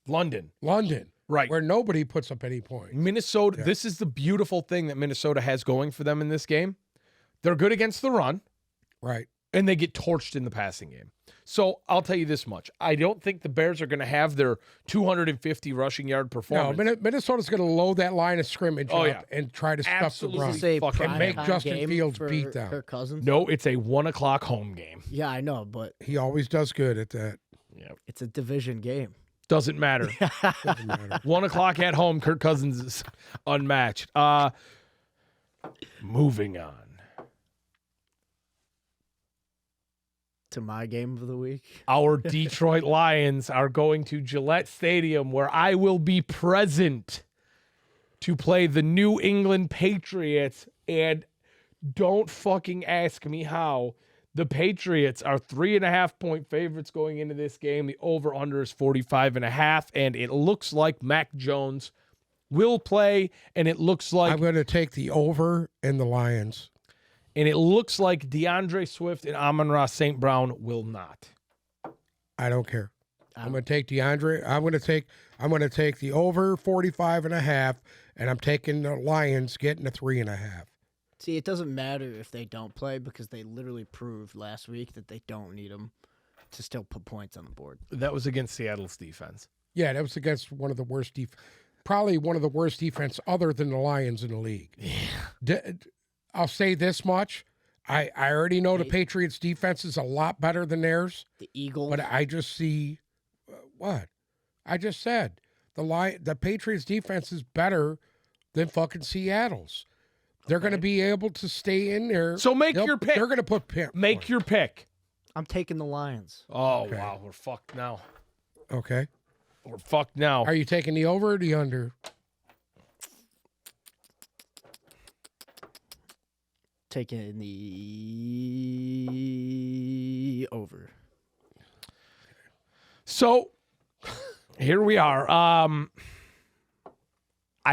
S1: London,
S2: London, where nobody puts up any points.
S1: Minnesota. This is the beautiful thing that Minnesota has going for them in this game. They're good against the run.
S2: Right.
S1: And they get torched in the passing game. So I'll tell you this much. I don't think the Bears are going to have their 250 rushing yard performance.
S2: No, Minnesota's going to load that line of scrimmage
S1: Oh,
S2: up
S1: yeah.
S2: and try to stuff
S1: Absolutely.
S2: the run.
S3: This is a
S1: fucking
S3: prime
S2: make
S3: time
S2: Justin
S3: game
S2: Fields
S3: for
S2: beat them.
S3: Kirk Cousins.
S1: No, it's a 1 o'clock home game.
S3: Yeah, I know, but
S2: He always does good at that.
S1: Yeah.
S3: it's a division game.
S1: Doesn't matter.
S2: Doesn't matter.
S1: 1 o'clock at home, Kirk Cousins is unmatched. Moving on.
S3: To my game of the week.
S1: Our Detroit Lions are going to Gillette Stadium, where I will be present to play the New England Patriots. And don't fucking ask me how. The Patriots are 3.5-point favorites going into this game. The over-under is 45.5, and it looks like Mac Jones will play, and it looks like
S2: I'm going to take the over in the Lions.
S1: DeAndre Swift and Amon-Ra St. Brown will not.
S2: I don't care. I'm going to take DeAndre. I'm going to take the over 45.5, and I'm taking the Lions getting a 3.5.
S3: See, it doesn't matter if they don't play because they literally proved last week that they don't need them to still put points on the board.
S1: That was against Seattle's defense.
S2: Yeah, that was against one of the worst probably one of the worst defense other than the Lions in the league.
S1: Yeah.
S2: I'll say this much. I already know the Patriots defense is a lot better than theirs,
S3: The Eagles.
S2: but I just see what I just said. The Patriots defense is better than fucking Seattle's. They're going to be able to stay in there.
S1: So make your pick.
S2: They're going to put
S1: Make your pick.
S3: I'm taking the Lions.
S1: Oh,
S2: Okay.
S1: wow. We're fucked now.
S2: Okay.
S1: We're fucked now.
S2: Are you taking the over or the under?
S3: Taking the over.
S1: So here we are. I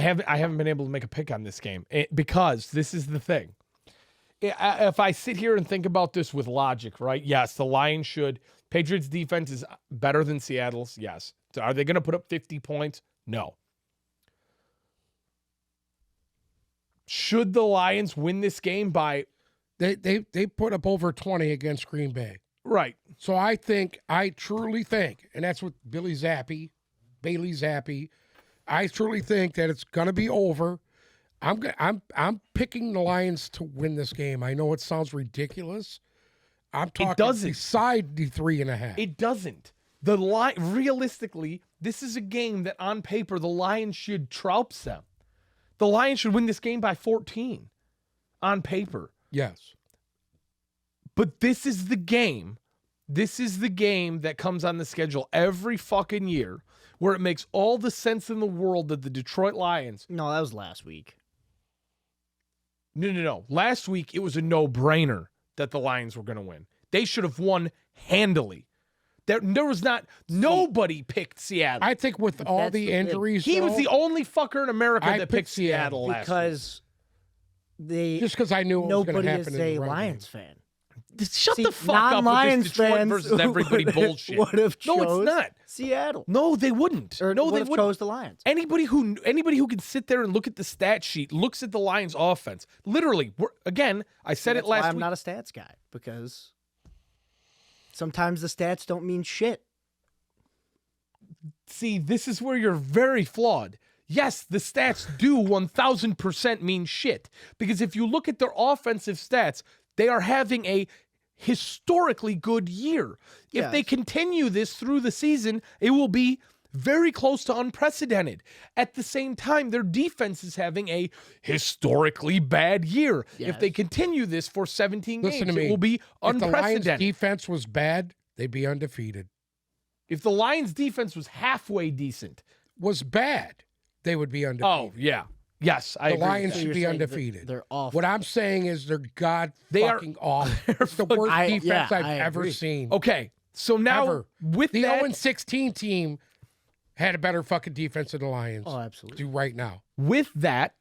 S1: haven't been able to make a pick on this game because this is the thing. If I sit here and think about this with logic, right? Yes, the Lions should. Patriots defense is better than Seattle's. Yes. So are they going to put up 50 points? No. Should the Lions win this game by
S2: They put up over 20 against Green Bay.
S1: right?
S2: So I truly think, and that's what Bailey Zappi, I truly think that it's going to be over. I'm picking the Lions to win this game. I know it sounds ridiculous. I'm talking
S1: doesn't.
S2: beside the 3.5.
S1: It doesn't. Realistically, this is a game that on paper the Lions should trouts them. The Lions should win this game by 14 on paper.
S2: Yes.
S1: But this is the game. This is the game that comes on the schedule every fucking year where it makes all the sense in the world that the Detroit Lions.
S3: No, that was last week.
S1: No. Last week, it was a no-brainer that the Lions were going to win. They should have won handily. There was not, nobody picked Seattle.
S2: I think with all
S3: that's
S2: the
S3: the thing.
S2: injuries,
S1: He was
S2: though,
S1: the only fucker in America
S2: I
S1: that
S2: picked
S1: picked Seattle last week.
S3: Because
S2: just because I knew it was going
S3: nobody
S2: to
S3: is
S2: happen in the
S3: a
S2: run
S3: Lions
S2: game.
S3: fan.
S1: Shut
S3: See,
S1: the fuck up with
S3: non-Lions
S1: this Detroit
S3: fans
S1: versus everybody bullshit.
S3: would have
S1: No, it's
S3: chose
S1: not.
S3: Seattle.
S1: No, they wouldn't.
S3: Or
S1: No,
S3: would
S1: they
S3: have
S1: wouldn't.
S3: chose the Lions.
S1: Anybody who can sit there and look at the stat sheet, looks at the Lions offense. Literally, again, I said
S3: That's
S1: it last
S3: why I'm
S1: week.
S3: not a stats guy, because sometimes the stats don't mean shit.
S1: See, this is where you're very flawed. Yes, the stats do 1,000% mean shit. Because if you look at their offensive stats, they are having a historically good year. If they
S3: Yes.
S1: continue this through the season, it will be very close to unprecedented. At the same time, their defense is having a historically bad year. If they
S3: Yes.
S1: continue this for 17
S2: Listen
S1: games,
S2: to me.
S1: it will be
S2: If the Lions'
S1: unprecedented.
S2: defense was bad, they'd be undefeated.
S1: If the Lions defense was halfway decent,
S2: Was bad. they would be undefeated.
S1: Oh, yeah. Yes, I
S2: The
S1: agree.
S2: Lions
S3: So
S2: should
S3: you're
S2: be
S3: saying
S2: undefeated.
S3: They're awful.
S2: What I'm saying is they're
S1: They are-
S2: fucking awful. It's the worst defense I've ever
S3: agree.
S2: seen.
S1: Okay, so now
S2: Ever.
S1: with
S2: The
S1: that,
S2: 0-16 team had a better fucking defense than the Lions
S3: Oh, absolutely.
S2: do right now.
S1: with that,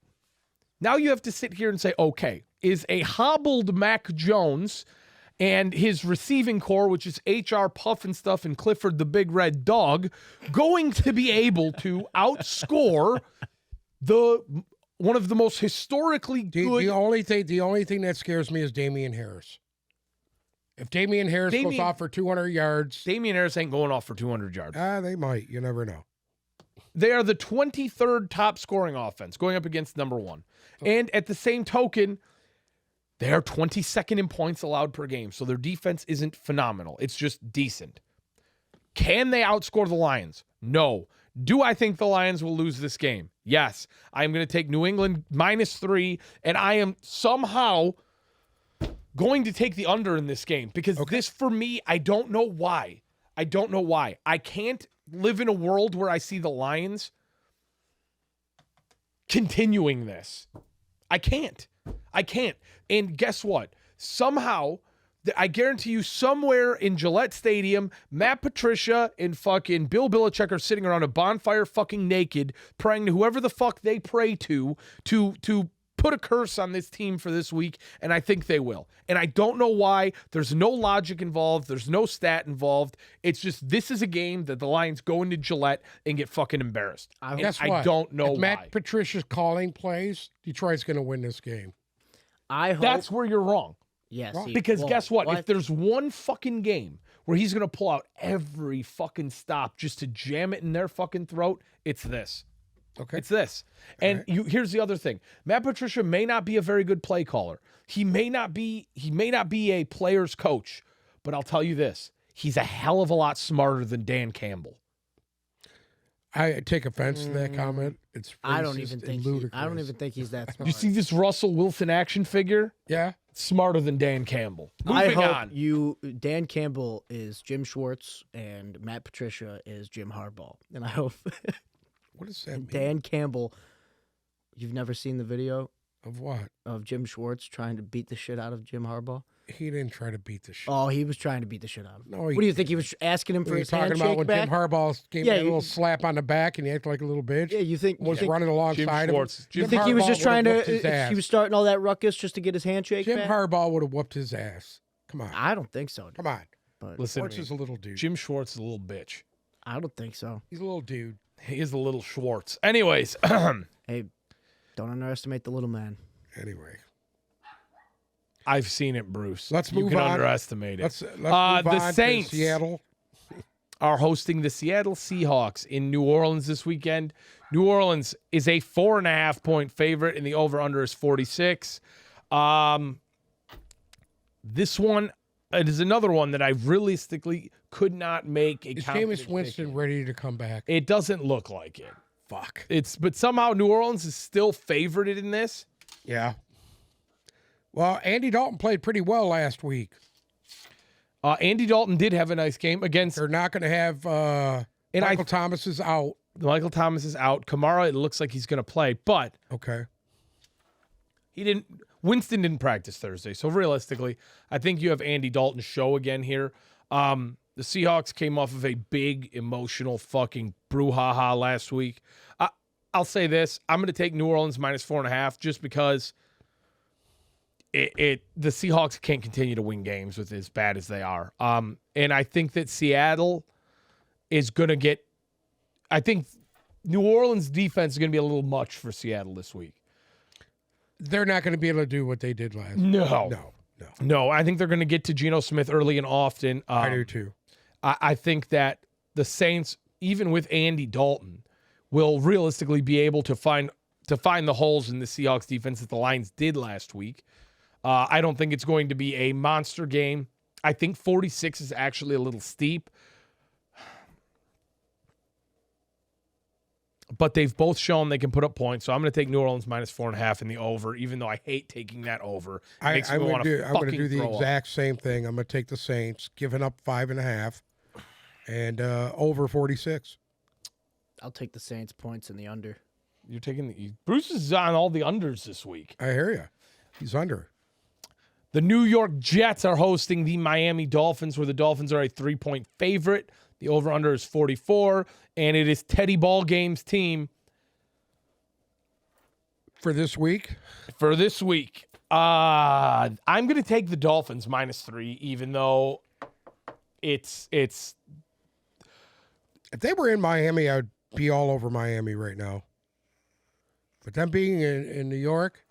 S1: now you have to sit here and say, okay, is a hobbled Mac Jones and his receiving core, which is H.R. Puff and stuff and Clifford the Big Red Dog, going to be able to outscore one of the most historically good?
S2: The only thing that scares me is Damian Harris. If Damian Harris goes off for 200 yards,
S1: Damian Harris ain't going off for 200 yards.
S2: they might. You never know.
S1: They are the 23rd top scoring offense going up against number one. And at the same token, they are 22nd in points allowed per game. So their defense isn't phenomenal. It's just decent. Can they outscore the Lions? No. Do I think the Lions will lose this game? Yes. I'm going to take New England -3, and I am somehow going to take the under in this game because this, for me, I don't know why. I can't live in a world where I see the Lions continuing this. I can't. And guess what? Somehow, I guarantee you somewhere in Gillette Stadium, Matt Patricia and fucking Bill Belichick are sitting around a bonfire fucking naked, praying to whoever the fuck they pray to put a curse on this team for this week, and I think they will. And I don't know why. There's no logic involved. There's no stat involved. It's just this is a game that the Lions go into Gillette and get fucking embarrassed.
S2: Guess what?
S1: I don't know
S2: if
S1: why.
S2: Matt Patricia's calling plays, Detroit's going to win this game.
S3: I hope.
S1: That's where you're wrong.
S3: Yes.
S1: Because guess what? If there's one fucking game where he's going to pull out every fucking stop just to jam it in their fucking throat, it's this.
S2: Okay.
S1: It's this. And here's the other thing. Matt Patricia may not be a very good play caller. He may not be a player's coach, but I'll tell you this. He's a hell of a lot smarter than Dan Campbell.
S2: I take offense to that comment. It's
S3: I don't
S2: racist
S3: even
S2: and
S3: think
S2: ludicrous.
S3: I don't even think he's that smart.
S1: Did you see this Russell Willson action figure?
S2: Yeah.
S1: Smarter than Dan Campbell.
S3: I
S1: Moving
S3: hope
S1: on.
S3: Dan Campbell is Jim Schwartz and Matt Patricia is Jim Harbaugh. And I hope
S2: What does that mean?
S3: Dan Campbell, you've never seen the video
S2: Of what?
S3: of Jim Schwartz trying to beat the shit out of Jim Harbaugh?
S2: He didn't try to beat the shit.
S3: Oh, he was trying to beat the shit out of him.
S2: No,
S3: What do you think? He was asking him for
S2: You're
S3: his
S2: talking
S3: handshake
S2: about when
S3: back?
S2: Jim Harbaugh gave
S3: Yeah,
S2: him a
S3: you-
S2: little slap on the back and he acted like a little bitch.
S3: Yeah, you think
S2: running alongside him.
S1: Schwartz.
S3: you
S1: Jim
S3: think he was
S2: Harbaugh
S3: just trying
S2: would've
S3: to
S2: whooped his ass.
S3: he was starting all that ruckus just to get his handshake
S2: Jim
S3: back?
S2: Harbaugh would have whooped his ass. Come on.
S3: I don't think so. Dude.
S2: Come on.
S3: But
S1: Listen
S2: Schwartz
S1: to me.
S2: is a little dude.
S1: Jim Schwartz is a little bitch.
S3: I don't think so.
S2: He's a little dude.
S1: He is a little Schwartz. Anyways,
S3: Hey, don't underestimate the little man.
S2: Anyway.
S1: I've seen it, Bruce.
S2: Let's
S1: You
S2: move
S1: can
S2: on.
S1: underestimate it.
S2: Let's move
S1: the
S2: on to
S1: Saints.
S2: Seattle.
S1: Are hosting the Seattle Seahawks in New Orleans this weekend. New Orleans is a 4.5-point favorite, and the over/under is 46. This one, it is another one that I realistically could not make a
S2: Is
S1: confident
S2: Jameis Winston
S1: pick.
S2: ready to come back?
S1: It doesn't look like it.
S2: Fuck.
S1: But somehow New Orleans is still favored in this.
S2: Yeah. Well, Andy Dalton played pretty well last week.
S1: Andy Dalton did have a nice game against.
S2: They're not going to have Michael Thomas is out.
S1: Michael Thomas is out. Kamara, it looks like he's going to play, but
S2: Okay.
S1: Winston didn't practice Thursday, so realistically, I think you have Andy Dalton's show again here. The Seahawks came off of a big emotional fucking brouhaha last week. I'll say this: I'm going to take New Orleans -4.5 just because the Seahawks can't continue to win games with as bad as they are. And I think that Seattle is going to get. I think New Orleans defense is going to be a little much for Seattle this week.
S2: They're not going to be able to do what they did last week.
S1: No, I think they're going to get to Geno Smith early and often.
S2: I do too.
S1: I think that the Saints, even with Andy Dalton, will realistically be able to find the holes in the Seahawks defense that the Lions did last week. I don't think it's going to be a monster game. I think 46 is actually a little steep. But they've both shown they can put up points, so I'm going to take New Orleans -4.5 in the over, even though I hate taking that over.
S2: I'm going to do the exact same thing. I'm going to take the Saints, giving up 5.5, and over 46.
S3: I'll take the Saints points in the under.
S1: You're taking Bruce is on all the unders this week.
S2: I hear you. He's under.
S1: The New York Jets are hosting the Miami Dolphins, where the Dolphins are a 3-point favorite. The over-under is 44, and it is Teddy Ballgame's team
S2: For this week?
S1: for this week. I'm going to take the Dolphins -3, even though it's
S2: If they were in Miami, I'd be all over Miami right now. But them being in New York,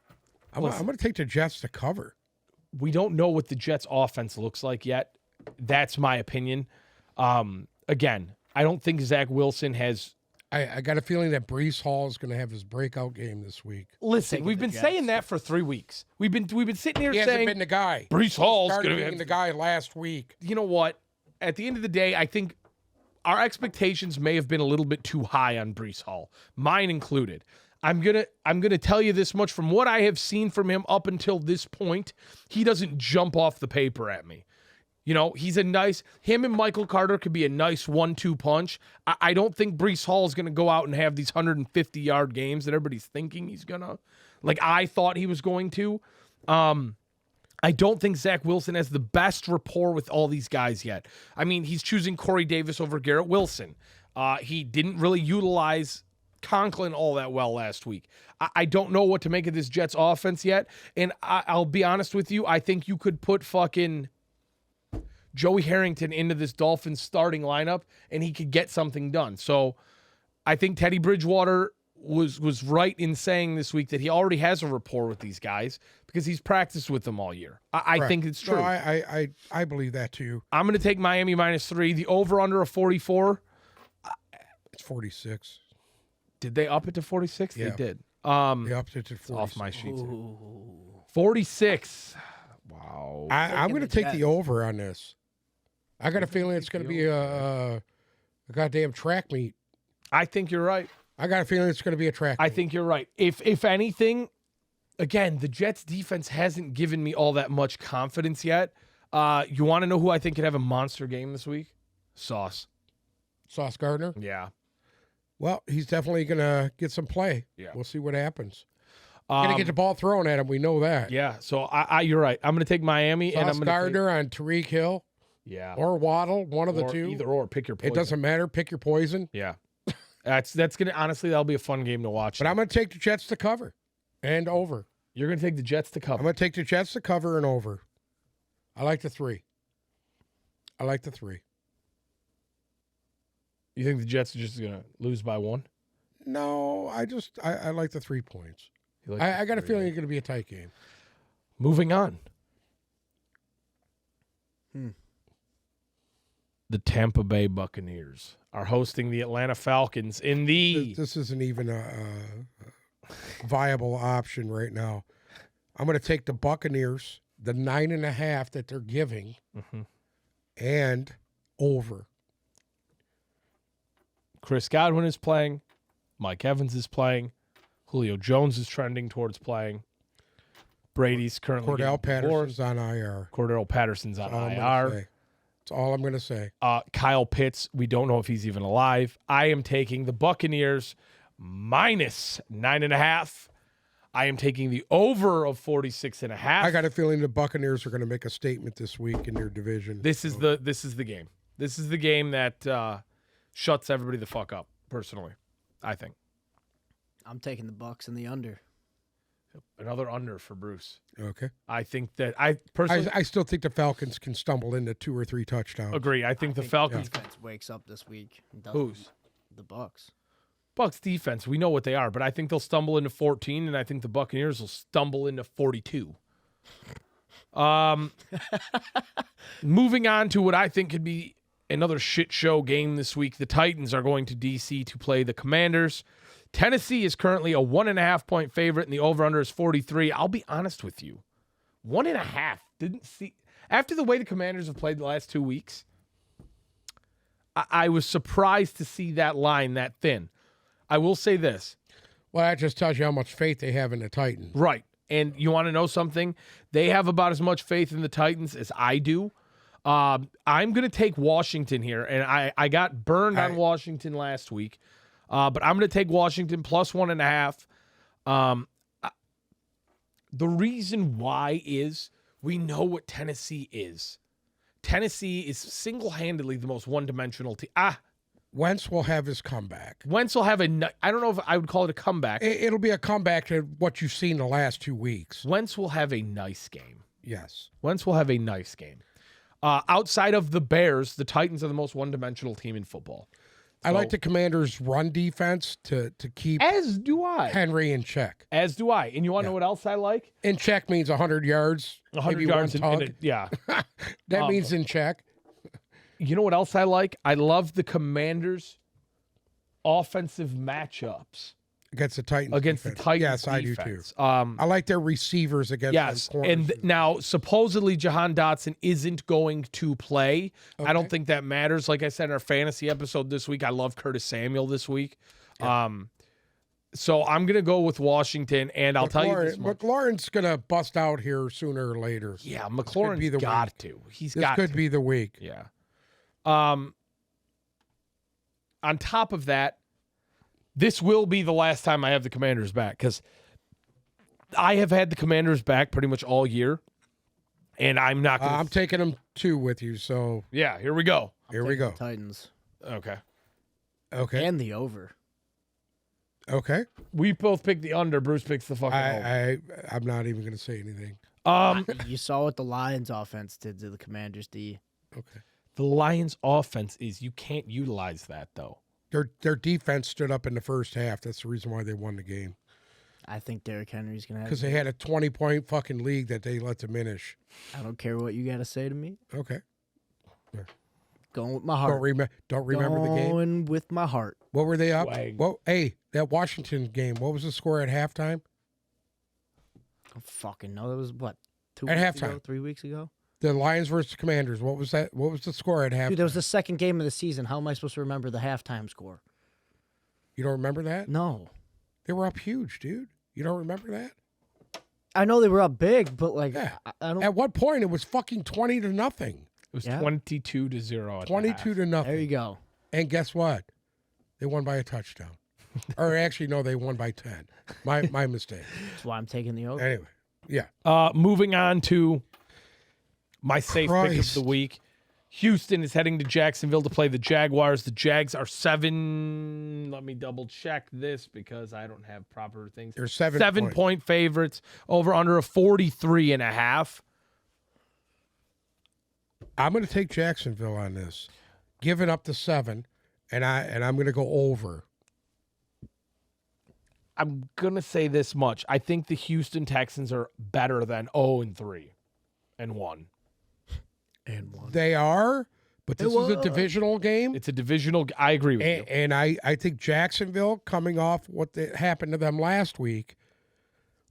S2: I'm going to take the Jets to cover.
S1: we don't know what the Jets' offense looks like yet. That's my opinion. Again, I don't think Zach Wilson has.
S2: I got a feeling that Breece Hall is going to have his breakout game this week.
S1: Listen,
S3: Taking
S1: we've
S3: the
S1: been
S3: Jets.
S1: saying that for 3 weeks. We've been sitting here
S2: He hasn't
S1: saying
S2: been the guy.
S1: Breece Hall's
S2: Started
S1: going to
S2: being
S1: be
S2: the guy last week.
S1: You know what? At the end of the day, I think our expectations may have been a little bit too high on Breece Hall, mine included. I'm gonna tell you this much from what I have seen from him up until this point. He doesn't jump off the paper at me. You know, him and Michael Carter could be a nice 1-2 punch. I don't think Breece Hall is going to go out and have these 150-yard games that everybody's thinking he's going to. Like I thought he was going to. I don't think Zach Wilson has the best rapport with all these guys yet. I mean, he's choosing Corey Davis over Garrett Wilson. He didn't really utilize Conklin all that well last week. I don't know what to make of this Jets offense yet. And I'll be honest with you, I think you could put fucking Joey Harrington into this Dolphins starting lineup and he could get something done. So I think Teddy Bridgewater was right in saying this week that he already has a rapport with these guys because he's practiced with them all year. I
S2: Right.
S1: think it's true.
S2: No, I believe that too.
S1: I'm going to take Miami -3. The over-under of 44.
S2: It's 46.
S1: Did they up it to 46?
S2: Yeah.
S1: They did.
S2: They upped it to 46.
S1: Off my sheets.
S3: Ooh.
S1: 46. Wow.
S2: I'm going to
S3: the
S2: take the
S3: Jets.
S2: over on this. I got a feeling it's going to be a goddamn track meet.
S1: I think you're right.
S2: I got a feeling it's going to be a track
S1: I
S2: meet.
S1: think you're right. If anything, again, the Jets defense hasn't given me all that much confidence yet. You want to know who I think could have a monster game this week? Sauce.
S2: Sauce Gardner.
S1: Yeah.
S2: Well, he's definitely going to get some play.
S1: Yeah.
S2: We'll see what happens. Going to get the ball thrown at him. We know that.
S1: Yeah. So you're right. I'm going to take Miami and I'm
S2: Sauce
S1: going to
S2: Gardner on Tariq Hill
S1: yeah.
S2: or Waddle, one of the
S1: Or
S2: two.
S1: Either or. Pick your poison.
S2: It doesn't matter. Pick your poison.
S1: Yeah. That's gonna honestly that'll be a fun game to watch.
S2: But I'm going to take the Jets to cover and over.
S1: You're gonna take the Jets to
S2: I'm
S1: cover.
S2: going to take the Jets to cover and over. I like the 3. I like the 3.
S1: You think the Jets are just gonna lose by 1?
S2: No, I like the 3 points.
S1: You like
S2: I
S1: the
S2: got a
S1: three,
S2: feeling
S1: yeah.
S2: it's going to be a tight game.
S1: Moving on.
S3: Hmm.
S1: The Tampa Bay Buccaneers are hosting the Atlanta Falcons in the
S2: This isn't even a viable option right now. I'm going to take the Buccaneers, the 9.5 that they're giving,
S1: Mhm.
S2: and over.
S1: Chris Godwin is playing. Mike Evans is playing. Julio Jones is trending towards playing. Brady's currently
S2: Cordell
S1: getting divorced.
S2: Patterson's on IR.
S1: Cordell Patterson's on
S2: That's all I'm gonna
S1: IR.
S2: say. That's all I'm going to say.
S1: Kyle Pitts, we don't know if he's even alive. I am taking the Buccaneers -9.5. I am taking the over of 46.5.
S2: I got a feeling the Buccaneers are going to make a statement this week in their division.
S1: This is the game. This is the game that shuts everybody the fuck up. Personally, I think
S3: I'm taking the Bucks and the under.
S1: another under for Bruce.
S2: Okay.
S1: I think that I personally
S2: I still think the Falcons can stumble into 2 or 3 touchdowns.
S1: agree. I think the Falcons,
S3: defense wakes up this week. And does
S1: who's
S3: the Bucks?
S1: Bucks defense. We know what they are, but I think they'll stumble into 14, and I think the Buccaneers will stumble into 42. Moving on to what I think could be another shit show game this week. The Titans are going to D.C. to play the Commanders. Tennessee is currently a 1.5-point favorite, and the over-under is 43. I'll be honest with you. 1.5. Didn't see. After the way the Commanders have played the last 2 weeks, I was surprised to see that line that thin. I will say this.
S2: Well, that just tells you how much faith they have in the Titans.
S1: Right. And you want to know something? They have about as much faith in the Titans as I do. I'm going to take Washington here, and I got burned on Washington last week. But I'm going to take Washington plus 1.5. The reason why is we know what Tennessee is. Tennessee is single-handedly the most one-dimensional team.
S2: Wentz will have his comeback.
S1: Wentz will have I don't know if I would call it a comeback.
S2: It'll be a comeback to what you've seen the last 2 weeks.
S1: Wentz will have a nice game.
S2: Yes.
S1: Wentz will have a nice game. Outside of the Bears, the Titans are the most one-dimensional team in football.
S2: I like the Commanders' run defense to keep
S1: As do I.
S2: Henry in check.
S1: As do I. And you want to know what else I like?
S2: In check means 100 yards.
S1: 100
S2: maybe
S1: yards.
S2: one tug.
S1: Yeah.
S2: That means in check.
S1: You know what else I like? I love the Commanders' offensive matchups
S2: Against the Titans.
S1: against
S2: defense.
S1: the Titans.
S2: Yes, I do
S1: defense.
S2: too. I like their receivers against
S1: Yes,
S2: them corners.
S1: and now supposedly Jahan Dotson isn't going to play. I don't think that matters. Like I said in our fantasy episode this week, I love Curtis Samuel this week.
S2: Yeah.
S1: So I'm going to go with Washington, and I'll tell you this much.
S2: McLaurin's going to bust out here sooner or later.
S1: Yeah,
S2: be the
S1: McLaurin's got
S2: week.
S1: to. He's
S2: This
S1: got
S2: could
S1: to.
S2: be the week.
S1: Yeah. On top of that, this will be the last time I have the Commanders back because I have had the Commanders back pretty much all year, and I'm not going to.
S2: I'm taking them 2 with you, so
S1: Yeah, here we go.
S2: here we go.
S3: Titans
S1: Okay.
S2: Okay.
S3: and the over.
S2: Okay.
S1: We both picked the under. Bruce picks the fucking over.
S2: I'm not even going to say anything.
S3: You saw what the Lions offense did to the Commanders D.
S2: Okay.
S1: The Lions' offense is you can't utilize that though.
S2: Their defense stood up in the first half. That's the reason why they won the game.
S3: I think Derrick Henry's gonna have.
S2: Because they had a 20-point fucking lead that they let diminish.
S3: I don't care what you got to say to me.
S2: Okay.
S3: Going with my heart.
S2: Don't remember the game.
S3: Going with my heart.
S2: What were they up?
S1: Swag.
S2: Well, hey, that Washington game. What was the score at halftime?
S3: I don't fucking know. That was what 2
S2: At
S3: weeks
S2: halftime.
S3: ago, 3 weeks ago.
S2: The Lions versus Commanders. What was that? What was the score at halftime?
S3: Dude, that was the second game of the season. How am I supposed to remember the halftime score?
S2: You don't remember that?
S3: No.
S2: They were up huge, dude. You don't remember that?
S3: I know they were up big, but like
S2: Yeah.
S3: I don't.
S2: At what point it was fucking 20-0.
S1: It was
S3: Yeah.
S1: 22-0.
S2: 22-0.
S3: There you go.
S2: And guess what? They won by a touchdown. Or actually, no, they won by 10. My mistake.
S3: That's why I'm taking the over.
S2: Anyway, yeah.
S1: Moving on to my safe pick of
S2: Christ.
S1: the week. Houston is heading to Jacksonville to play the Jaguars. The Jags are 7. Let me double check this because I don't have proper things.
S2: They're 7
S1: 7-point favorites over under a 43.5.
S2: I'm going to take Jacksonville on this. Giving up the 7, and I'm going to go over.
S1: I'm going to say this much. I think the Houston Texans are better than 0-3 and 1.
S3: And one.
S2: They are, but this is a divisional game.
S1: It's a divisional. I agree with you.
S2: And I think Jacksonville, coming off what happened to them last week.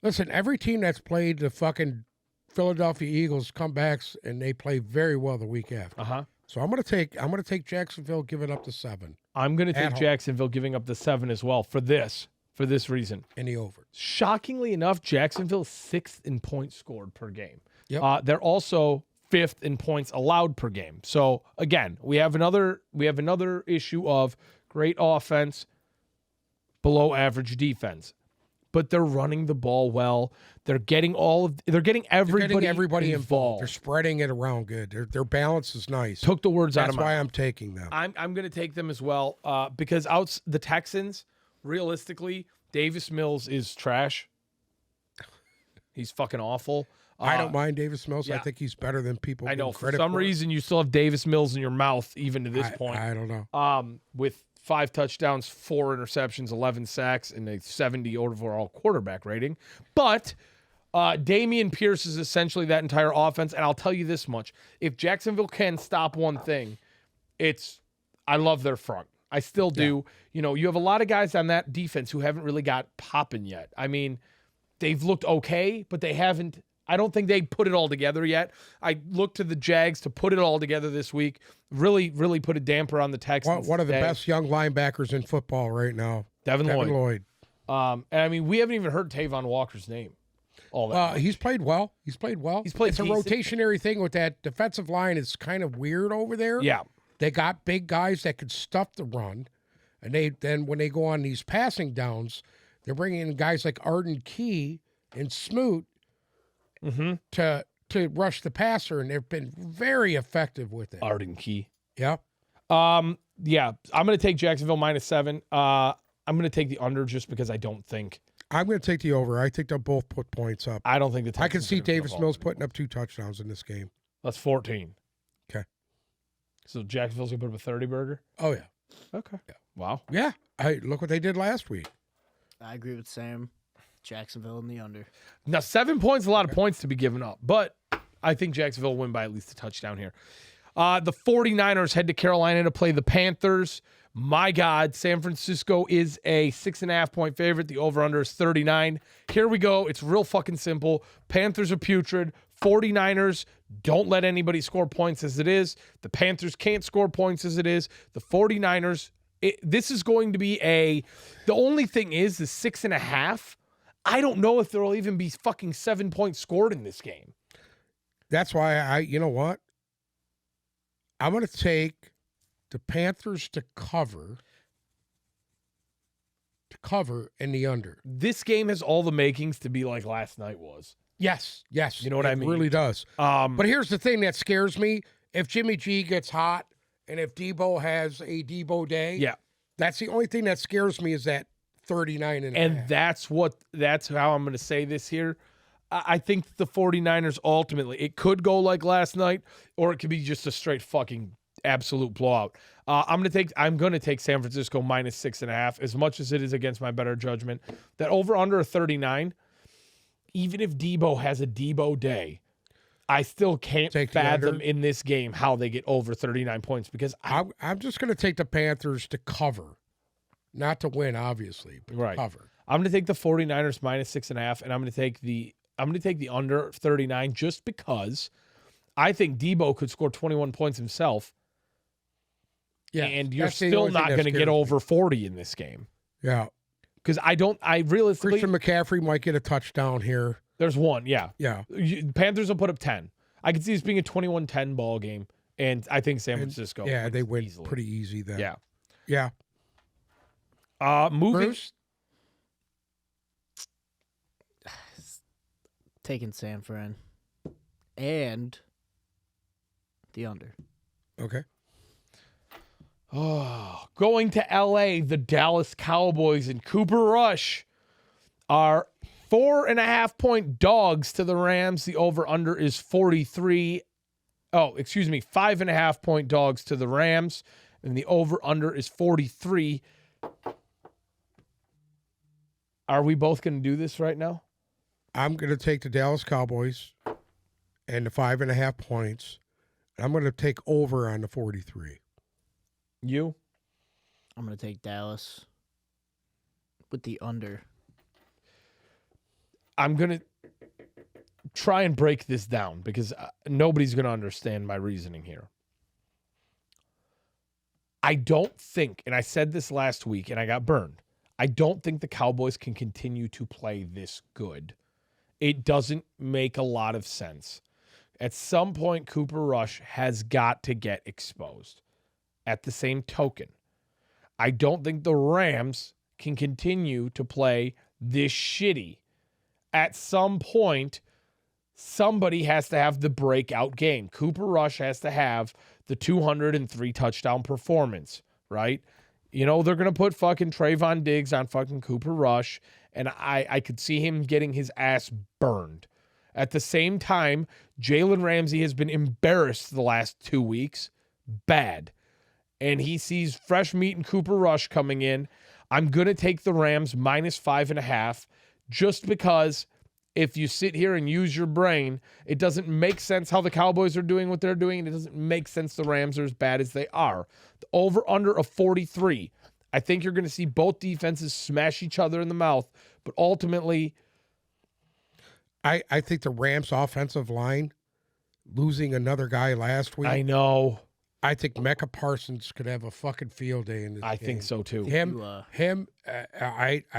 S2: Listen, every team that's played the fucking Philadelphia Eagles comebacks, and they play very well the week after.
S1: Uh-huh.
S2: So I'm gonna take Jacksonville, giving up the 7
S1: I'm going to
S2: At
S1: take
S2: home.
S1: Jacksonville giving up the 7 as well for this reason.
S2: in the over.
S1: Shockingly enough, Jacksonville 6th in points scored per game.
S2: Yep.
S1: They're also 5th in points allowed per game. So again, we have another issue of great offense, below average defense. But they're running the ball well. They're getting everybody involved.
S2: They're spreading it around good. Their balance is nice.
S1: Took the words out
S2: That's
S1: of my
S2: why
S1: mouth.
S2: I'm taking them.
S1: I'm going to take them as well because the Texans, realistically, Davis Mills is trash. He's fucking awful.
S2: I don't mind Davis Mills.
S1: yeah.
S2: I think he's better than people
S1: I know.
S2: give
S1: For
S2: credit
S1: some
S2: for.
S1: reason, you still have Davis Mills in your mouth, even to this point.
S2: I don't know.
S1: With 5 touchdowns, 4 interceptions, 11 sacks, and a 70 overall quarterback rating. But Dameon Pierce is essentially that entire offense. And I'll tell you this much. If Jacksonville can stop one thing, I love their front. I still do. Yeah. You know, you have a lot of guys on that defense who haven't really got popping yet. I mean, they've looked okay, but they haven't. I don't think they put it all together yet. I look to the Jags to put it all together this week. Really, really put a damper on the Texans.
S2: One of the best young linebackers in football right now.
S1: Devin
S2: Lloyd.
S1: And I mean, we haven't even heard Tavon Walker's name. All that.
S2: He's played well. He's played
S1: It's
S2: a
S1: decent.
S2: rotationary thing with that defensive line. It's kind of weird over there.
S1: Yeah.
S2: They got big guys that could stuff the run. And then when they go on these passing downs, they're bringing in guys like Arden Key and Smoot to rush the passer, and they've been very effective with it.
S1: Arden Key.
S2: Yeah.
S1: Yeah, I'm going to take Jacksonville -7. I'm going to take the under just because I don't think.
S2: I'm going to take the over. I think they'll both put points up.
S1: I don't think the Texans
S2: I can see
S1: are gonna put
S2: Davis
S1: up
S2: Mills
S1: all-
S2: putting up 2 touchdowns in this game.
S1: That's 14.
S2: Okay.
S1: So Jacksonville's going to put up a 30 burger?
S2: Oh, yeah.
S1: Okay. Yeah. Wow.
S2: Yeah. Look what they did last week.
S3: I agree with Sam. Jacksonville in the under.
S1: Now, 7 points is a lot of points to be given up, but I think Jacksonville will win by at least a touchdown here. The 49ers head to Carolina to play the Panthers. My God, San Francisco is a 6.5-point favorite. The over-under is 39. Here we go. It's real fucking simple. Panthers are putrid. 49ers don't let anybody score points as it is. The Panthers can't score points as it is. The 49ers, this is going to be the only thing is the 6.5. I don't know if there will even be fucking 7 points scored in this game.
S2: That's why you know what? I'm going to take the Panthers to cover in the under.
S1: This game has all the makings to be like last night was.
S2: Yes.
S1: You know what I mean?
S2: It really does.
S1: But
S2: here's the thing that scares me. If Jimmy G gets hot and if Debo has a Debo day,
S1: yeah.
S2: that's the only thing that scares me is that 39 and a
S1: And
S2: half.
S1: that's how I'm going to say this here. I think the 49ers ultimately, it could go like last night, or it could be just a straight fucking absolute blowout. I'm going to take San Francisco -6.5, as much as it is against my better judgment. That over under a 39, even if Debo has a Debo day, I still can't fathom in this game how they get over 39 points because
S2: I'm just going to take the Panthers to cover, not to win, obviously, but to cover.
S1: I'm going to take the 49ers -6.5, and I'm going to take the under 39 just because I think Debo could score 21 points himself. Yeah, and you're still not going to get over 40 in this game.
S2: Yeah.
S1: Because I realistically...
S2: Christian McCaffrey might get a touchdown here.
S1: There's one, yeah.
S2: Yeah.
S1: Panthers will put up 10. I could see this being a 21-10 ball game, and I think San Francisco
S2: they win
S1: easily.
S2: pretty easy then.
S1: Yeah.
S2: Yeah.
S1: Moving...
S2: Bruce?
S3: Taking San Fran. And the under.
S2: Okay.
S1: Oh, going to L.A., the Dallas Cowboys and Cooper Rush are 4.5-point dogs to the Rams. The over-under is 43. 5.5-point dogs to the Rams, and the over-under is 43. Are we both going to do this right now?
S2: I'm going to take the Dallas Cowboys and the 5.5 points. I'm going to take over on the 43.
S1: You?
S3: I'm going to take Dallas with the under.
S1: I'm going to try and break this down because nobody's going to understand my reasoning here. I don't think, and I said this last week and I got burned, I don't think the Cowboys can continue to play this good. It doesn't make a lot of sense. At some point, Cooper Rush has got to get exposed. At the same token, I don't think the Rams can continue to play this shitty. At some point, somebody has to have the breakout game. Cooper Rush has to have the 203 touchdown performance, right? You know, they're going to put fucking Trayvon Diggs on fucking Cooper Rush, and I could see him getting his ass burned. At the same time, Jalen Ramsey has been embarrassed the last 2 weeks. Bad. And he sees fresh meat and Cooper Rush coming in. I'm going to take the Rams -5.5 just because if you sit here and use your brain, it doesn't make sense how the Cowboys are doing what they're doing. And it doesn't make sense the Rams are as bad as they are. The over-under of 43. I think you're going to see both defenses smash each other in the mouth. But ultimately,
S2: I think the Rams' offensive line, losing another guy last week.
S1: I know.
S2: I think Micah Parsons could have a fucking field day in this game.
S1: I think so too.
S2: I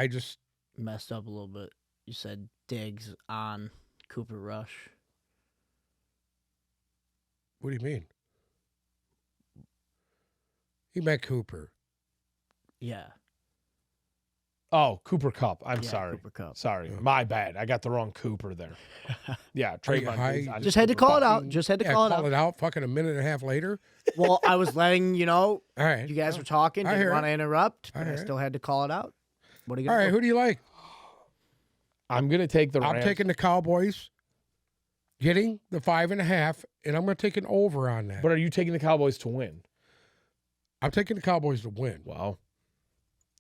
S2: just
S3: messed up a little bit. You said Diggs on Cooper Rush.
S2: What do you mean? He meant Cooper.
S3: Yeah.
S1: Oh, Cooper Kupp. I'm
S3: Yeah,
S1: sorry.
S3: Cooper Kupp.
S1: Sorry. My bad. I got the wrong Cooper there. Yeah, Trayvon.
S2: high?
S1: Diggs, I
S3: Just had to
S1: Cooper
S3: call it
S1: Kupp.
S3: out. Just had to call it out.
S2: Fucking a minute and a half later.
S3: Well, I was letting you know.
S2: All right.
S3: You guys were talking.
S2: I
S3: Didn't
S2: hear
S3: want to
S2: it.
S3: interrupt,
S2: I
S3: but I
S2: hear
S3: still had to call it out. What are you
S2: All
S3: gonna
S2: right.
S3: do?
S2: Who do you like?
S1: I'm going to take the Rams.
S2: I'm taking the Cowboys, getting the 5.5, and I'm going to take an over on that.
S1: But are you taking the Cowboys to win?
S2: I'm taking the Cowboys to win.
S1: Wow.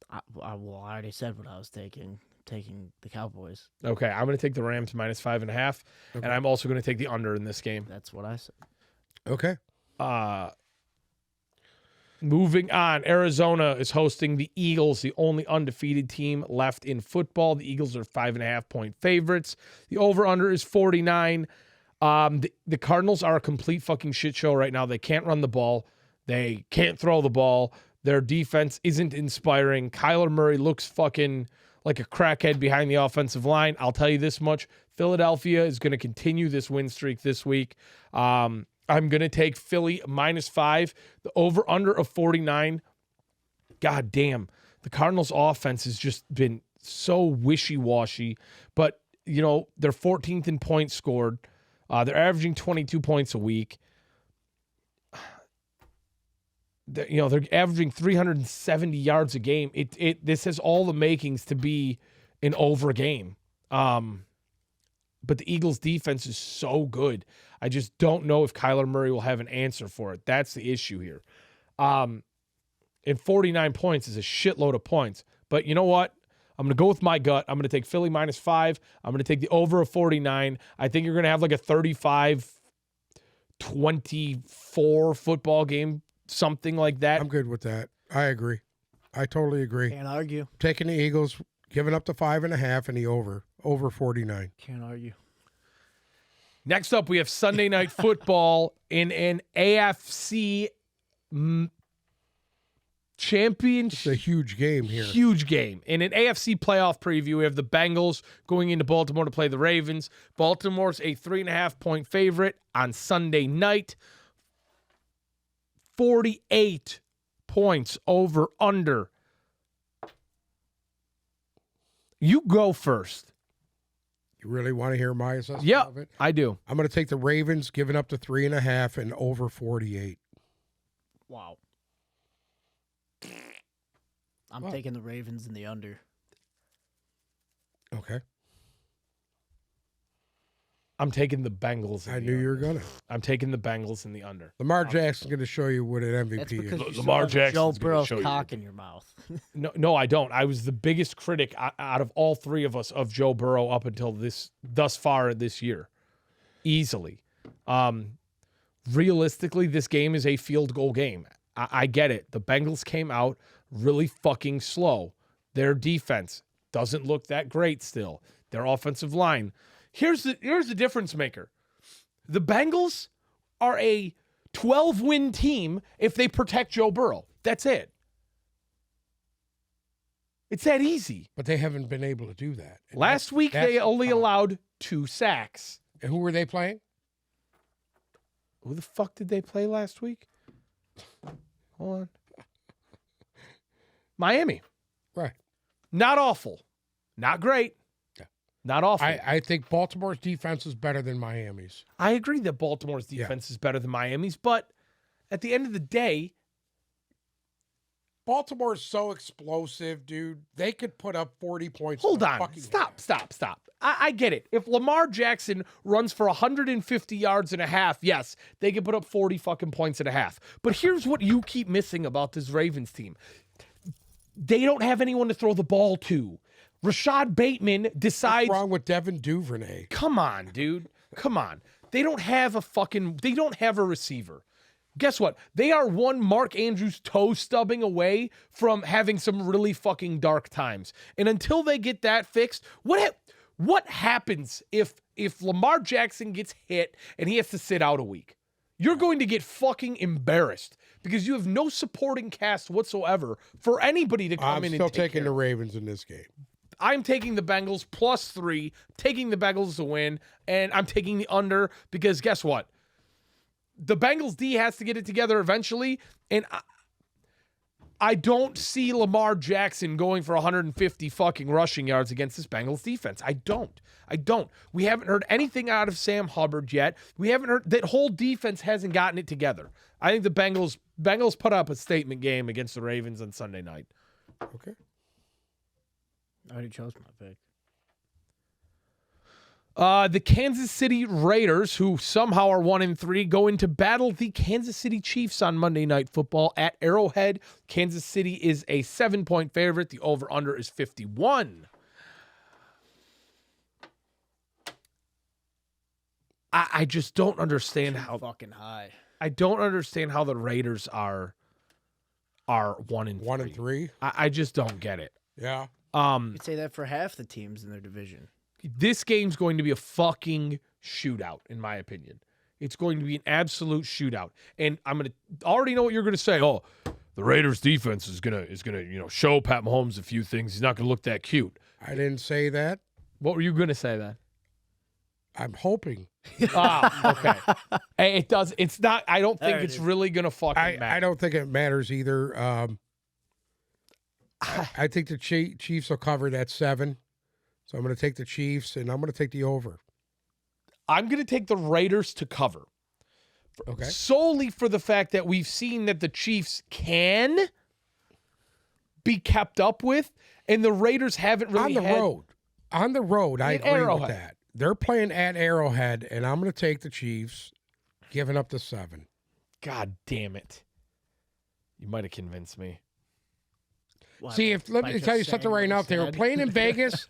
S3: I already said what I was taking. Taking the Cowboys.
S1: Okay, I'm going to take the Rams -5.5, and I'm also going to take the under in this game.
S3: That's what I said.
S2: Okay.
S1: Moving on, Arizona is hosting the Eagles, the only undefeated team left in football. The Eagles are 5.5-point favorites. The over-under is 49. The Cardinals are a complete fucking shit show right now. They can't run the ball. They can't throw the ball. Their defense isn't inspiring. Kyler Murray looks fucking like a crackhead behind the offensive line. I'll tell you this much. Philadelphia is going to continue this win streak this week. I'm going to take Philly -5. The over-under of 49. God damn. The Cardinals' offense has just been so wishy-washy. But, you know, they're 14th in points scored. They're averaging 22 points a week. They're averaging 370 yards a game. This has all the makings to be an over game. But the Eagles' defense is so good. I just don't know if Kyler Murray will have an answer for it. That's the issue here. And 49 points is a shitload of points. But you know what? I'm going to go with my gut. I'm going to take Philly -5. I'm going to take the over of 49. I think you're going to have like a 35-24 football game, something like that.
S2: I'm good with that. I agree. I totally agree.
S3: Can't argue.
S2: Taking the Eagles, giving up the 5.5 and the over 49.
S3: Can't argue.
S1: Next up, we have Sunday Night Football in an AFC championship.
S2: It's a huge game here.
S1: Huge game. In an AFC playoff preview, we have the Bengals going into Baltimore to play the Ravens. Baltimore's a 3.5-point favorite on Sunday night. 48 points over under. You go first.
S2: You really want to hear my assessment
S1: Yeah,
S2: of it?
S1: I do.
S2: I'm going to take the Ravens, giving up the 3.5 and over 48.
S3: Wow. I'm taking the Ravens in the under.
S2: Okay.
S1: I'm taking the Bengals.
S2: I knew you were going to.
S1: I'm taking the Bengals in the under.
S2: Lamar Jackson's going to show you what an
S3: That's
S2: MVP
S3: because
S2: is.
S3: you
S1: Lamar
S3: still have Joe
S1: Jackson's gonna
S3: Burrow's
S1: show you.
S3: cock in your mouth.
S1: No, I don't. I was the biggest critic out of all three of us of Joe Burrow up until thus far this year. Easily. Realistically, this game is a field goal game. I get it. The Bengals came out really fucking slow. Their defense doesn't look that great still. Their offensive line. Here's the difference maker. The Bengals are a 12-win team if they protect Joe Burrow. That's it. It's that easy.
S2: But they haven't been able to do that. And
S1: Last week,
S2: that's
S1: they
S2: the
S1: only
S2: problem.
S1: allowed 2 sacks.
S2: And who were they playing?
S1: Who the fuck did they play last week? Hold on. Miami.
S2: Right.
S1: Not awful. Not great.
S2: Yeah.
S1: Not awful.
S2: I think Baltimore's defense is better than Miami's.
S1: I agree that Baltimore's defense is better than Miami's, but at the end of the day,
S2: Baltimore's so explosive, dude. They could put up 40 points.
S1: hold
S2: in a
S1: on.
S2: fucking
S1: Stop. I get it. If Lamar Jackson runs for 150 yards and a half, yes, they can put up 40 fucking points and a half. But here's what you keep missing about this Ravens team. They don't have anyone to throw the ball to. Rashad Bateman decides.
S2: What's wrong with Devin Duvernay?
S1: Come on, dude. Come on. They don't have a receiver. Guess what? They are one Mark Andrews toe stubbing away from having some really fucking dark times. And until they get that fixed, what happens if Lamar Jackson gets hit and he has to sit out a week? You're going to get fucking embarrassed because you have no supporting cast whatsoever for anybody to come
S2: I'm
S1: in and
S2: still
S1: take
S2: taking
S1: care
S2: the
S1: of.
S2: Ravens in this game.
S1: I'm taking the Bengals +3, taking the Bengals to win, and I'm taking the under because guess what? The Bengals D has to get it together eventually, and I don't see Lamar Jackson going for 150 fucking rushing yards against this Bengals defense. I don't. We haven't heard anything out of Sam Hubbard yet. We haven't heard, that whole defense hasn't gotten it together. I think the Bengals put up a statement game against the Ravens on Sunday night.
S2: Okay.
S3: I already chose my pick.
S1: The Kansas City Raiders, who somehow are 1-3, go in to battle the Kansas City Chiefs on Monday Night Football at Arrowhead. Kansas City is a 7-point favorite. The over-under is 51. I just don't understand how
S3: fucking high.
S1: I don't understand how the Raiders are 1-3.
S2: 1-3.
S1: I just don't get it.
S2: Yeah.
S3: You'd say that for half the teams in their division.
S1: This game's going to be a fucking shootout, in my opinion. It's going to be an absolute shootout. And I'm going to already know what you're going to say. Oh, the Raiders defense is going to, show Pat Mahomes a few things. He's not going to look that cute.
S2: I didn't say that.
S1: What were you going to say then?
S2: I'm hoping.
S1: Okay. Hey, it does. It's not. I don't think
S3: There it
S1: it's
S3: is.
S1: really going to fucking matter.
S2: I don't think it matters either. I think the Chiefs will cover that 7. So I'm going to take the Chiefs, and I'm going to take the over.
S1: I'm going to take the Raiders to cover.
S2: Okay.
S1: Solely for the fact that we've seen that the Chiefs can be kept up with, and the Raiders haven't really
S2: On the road, I
S1: At
S2: agree
S1: Arrowhead.
S2: with that. They're playing at Arrowhead, and I'm going to take the Chiefs, giving up the 7.
S1: God damn it. You might have convinced me.
S3: Why,
S2: See, let
S3: by
S2: me
S3: just
S2: tell you
S3: saying
S2: something
S3: what
S2: right
S3: he
S2: now. If they were
S3: said?
S2: playing in Vegas,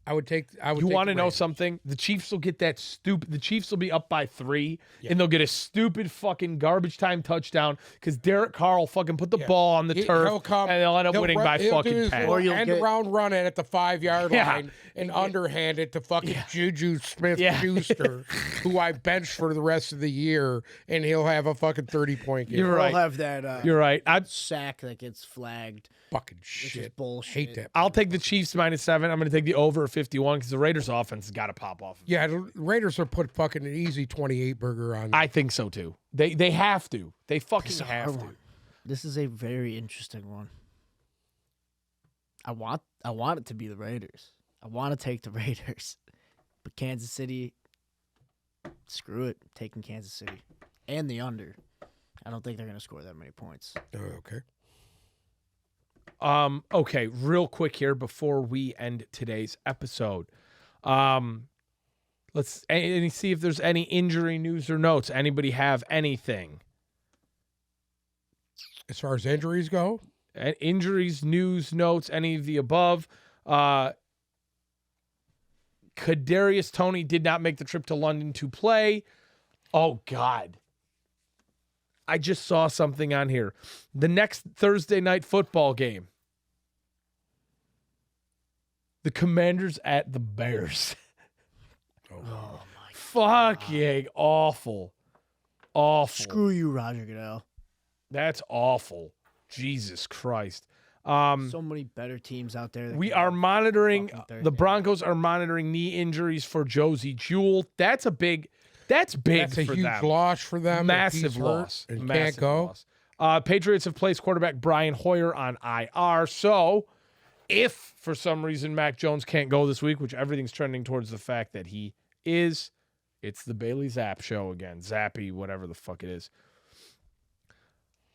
S2: I would take
S1: You want to
S2: the
S1: know
S2: Raiders.
S1: something? The Chiefs will get that stupid. The Chiefs will be up by 3, and they'll get a stupid fucking garbage time touchdown because Derek Carr will fucking put the ball on the turf,
S2: He'll come,
S1: and they'll end up winning by
S2: he'll do
S1: fucking
S2: his
S1: 10.
S2: little
S3: Or you'll
S2: end
S3: get-
S2: around run it at the 5-yard
S1: Yeah.
S2: line and underhand it to fucking Juju
S1: Yeah.
S2: Smith-Schuster, who I benched for the rest of the year, and he'll have a fucking 30-point game.
S1: You're
S3: We'll
S1: right.
S3: have that
S1: You're right.
S3: sack that gets flagged,
S2: Fucking
S3: which is
S2: shit.
S3: bullshit.
S2: Hate that.
S1: I'll take the Chiefs -7. I'm going to take the over at 51 because the Raiders' offense has got to pop off.
S2: Yeah, the Raiders will put fucking an easy 28 burger on.
S1: I think so too. They have to. They fucking
S3: This is a
S1: have
S3: hard
S1: to.
S3: one. This is a very interesting one. I want it to be the Raiders. I want to take the Raiders. But Kansas City, screw it. Taking Kansas City. And the under. I don't think they're going to score that many points.
S2: Okay.
S1: Okay, real quick here before we end today's episode. Let's see if there's any injury news or notes. Anybody have anything?
S2: As far as injuries go,
S1: Injuries, news, notes, any of the above. Kadarius Toney did not make the trip to London to play. Oh, God. I just saw something on here. The next Thursday night football game. The Commanders at the Bears.
S3: Oh, my
S1: Fucking awful. Awful.
S3: Screw you, Roger Goodell.
S1: That's awful. Jesus Christ.
S3: So many better teams out there. that
S1: We
S3: can
S1: are
S3: have
S1: monitoring,
S3: fucking
S1: the
S3: Thursday.
S1: Broncos are monitoring knee injuries for Josie Jewell. That's big
S2: that's a
S1: for
S2: huge
S1: them.
S2: loss for them. if
S1: Massive
S2: he's hurt
S1: loss.
S2: and
S1: Massive
S2: can't go.
S1: loss. Patriots have placed quarterback Brian Hoyer on IR. So if for some reason Mac Jones can't go this week, which everything's trending towards the fact that he is, it's the Bailey Zapp show again. Zappy, whatever the fuck it is.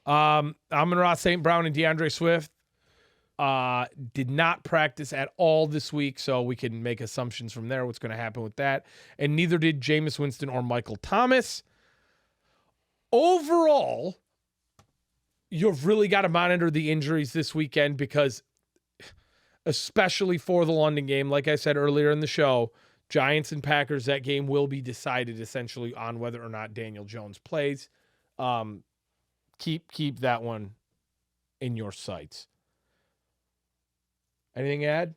S1: Amon-Ra St. Brown and DeAndre Swift did not practice at all this week, so we can make assumptions from there what's going to happen with that. And neither did Jameis Winston or Michael Thomas. Overall, you've really got to monitor the injuries this weekend because, especially for the London game, like I said earlier in the show, Giants and Packers, that game will be decided essentially on whether or not Daniel Jones plays. Keep that one in your sights. Anything to add?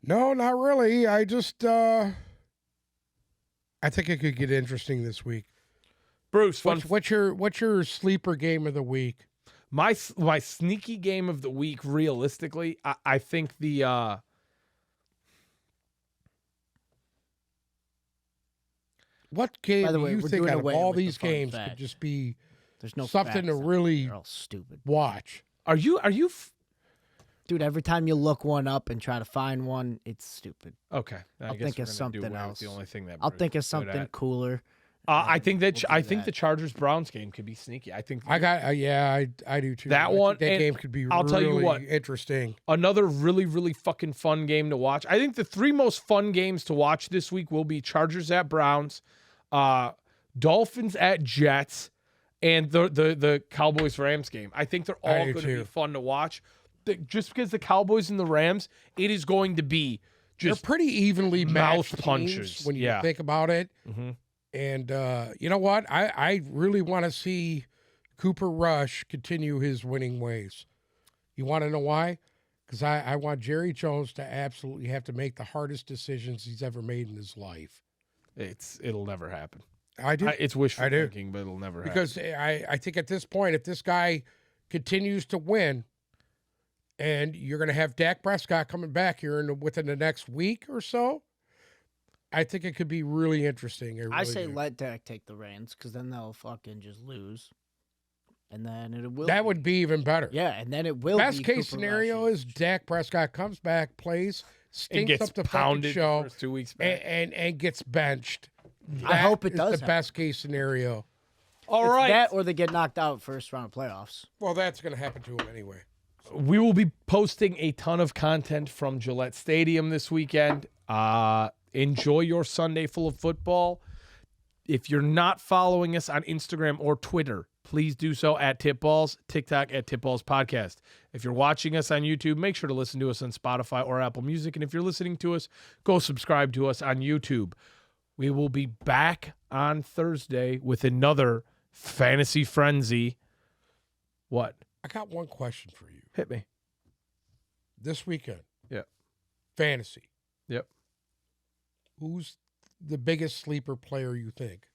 S2: No, not really. I just I think it could get interesting this week.
S1: Bruce,
S2: What's your sleeper game of the week?
S1: my sneaky game of the week, realistically, I think the
S2: What game
S3: By the
S2: do
S3: way,
S2: you
S3: we're
S2: think
S3: doing
S2: out of
S3: away
S2: all
S3: with the
S2: these
S3: fun
S2: games
S3: fact.
S2: could just be
S3: There's no
S2: something
S3: facts
S2: to
S3: on it.
S2: really
S3: They're all stupid.
S2: watch?
S1: Are you?
S3: Dude, every time you look one up and try to find one, it's stupid.
S1: Okay.
S3: I'll
S1: guess
S3: think
S1: we're
S3: of
S1: gonna do
S3: something
S1: away with
S3: else.
S1: The only thing that
S3: I'll
S1: Bruce
S3: think of
S1: is good
S3: something
S1: at.
S3: cooler.
S1: I think that
S3: We'll do
S1: I think
S3: that.
S1: the Chargers Browns game could be sneaky. I think
S2: I got I do too.
S1: That
S2: I think
S1: one,
S2: that
S1: and
S2: game could be
S1: I'll tell you
S2: really
S1: what.
S2: interesting.
S1: another really, really fucking fun game to watch. I think the 3 most fun games to watch this week will be Chargers at Browns, Dolphins at Jets, and the Cowboys Rams game. I think they're all
S2: do
S1: going to be
S2: too.
S1: fun to watch. Just because the Cowboys and the Rams, it is going to be
S2: They're
S1: just
S2: pretty evenly
S1: mouth
S2: matched teams
S1: punches.
S2: when you
S1: Yeah.
S2: think about it.
S1: Mhm.
S2: And you know what? I really want to see Cooper Rush continue his winning ways. You want to know why? Because I want Jerry Jones to absolutely have to make the hardest decisions he's ever made in his life.
S1: it'll never happen.
S2: I do.
S1: It's wishful
S2: I do.
S1: thinking, but it'll never
S2: Because I think at this point, if this guy continues to win, and you're going to have Dak Prescott coming back here within the next week or so, I think it could be really interesting.
S3: I
S2: really
S3: say
S2: do.
S3: let Dak take the reins because then they'll fucking just lose. And then it will.
S2: That would be even better.
S3: Yeah, and then it will
S2: Best
S3: be
S2: case
S3: Cooper
S2: scenario
S3: Rush.
S2: is Dak Prescott comes back, plays,
S1: And
S2: stinks
S1: gets
S2: up the fucking
S1: pounded
S2: show,
S1: the first 2 weeks back.
S2: and gets benched.
S3: I hope it
S2: is
S3: does
S2: the
S3: happen.
S2: best case scenario.
S1: All
S3: It's
S1: right.
S3: that or they get knocked out first round of playoffs.
S2: Well, that's going to happen to him anyway.
S1: We will be posting a ton of content from Gillette Stadium this weekend. Enjoy your Sunday full of football. If you're not following us on Instagram or Twitter, please do so at Tipballs, TikTok at Tipballs Podcast. If you're watching us on YouTube, make sure to listen to us on Spotify or Apple Music. And if you're listening to us, go subscribe to us on YouTube. We will be back on Thursday with another Fantasy Frenzy. What?
S2: I got one question for you.
S1: Hit me.
S2: This weekend,
S1: Yep.
S2: fantasy.
S1: Yep.
S2: Who's the biggest sleeper player you think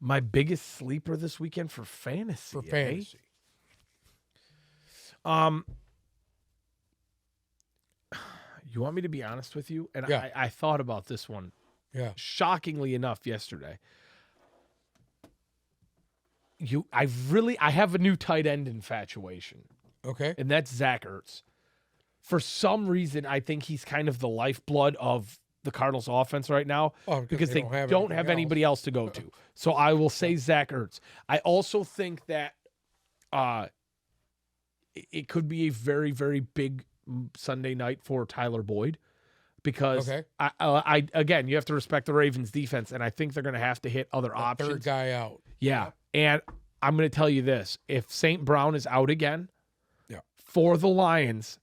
S1: My biggest sleeper this weekend for fantasy.
S2: for fantasy?
S1: You want me to be honest with you? And
S2: Yeah.
S1: I thought about this one
S2: Yeah.
S1: shockingly enough yesterday. I have a new tight end infatuation,
S2: Okay.
S1: and that's Zach Ertz. For some reason, I think he's kind of the lifeblood of the Cardinals offense right now
S2: Oh,
S1: because they don't have anybody else to go to. So I will say Zach Ertz. I also think that it could be a very, very big Sunday night for Tyler Boyd because
S2: Okay.
S1: I again, you have to respect the Ravens defense, and I think they're going to have to hit other options.
S2: Third guy out.
S1: Yeah. And I'm going to tell you this. If St. Brown is out again
S2: Yeah.
S1: for the Lions,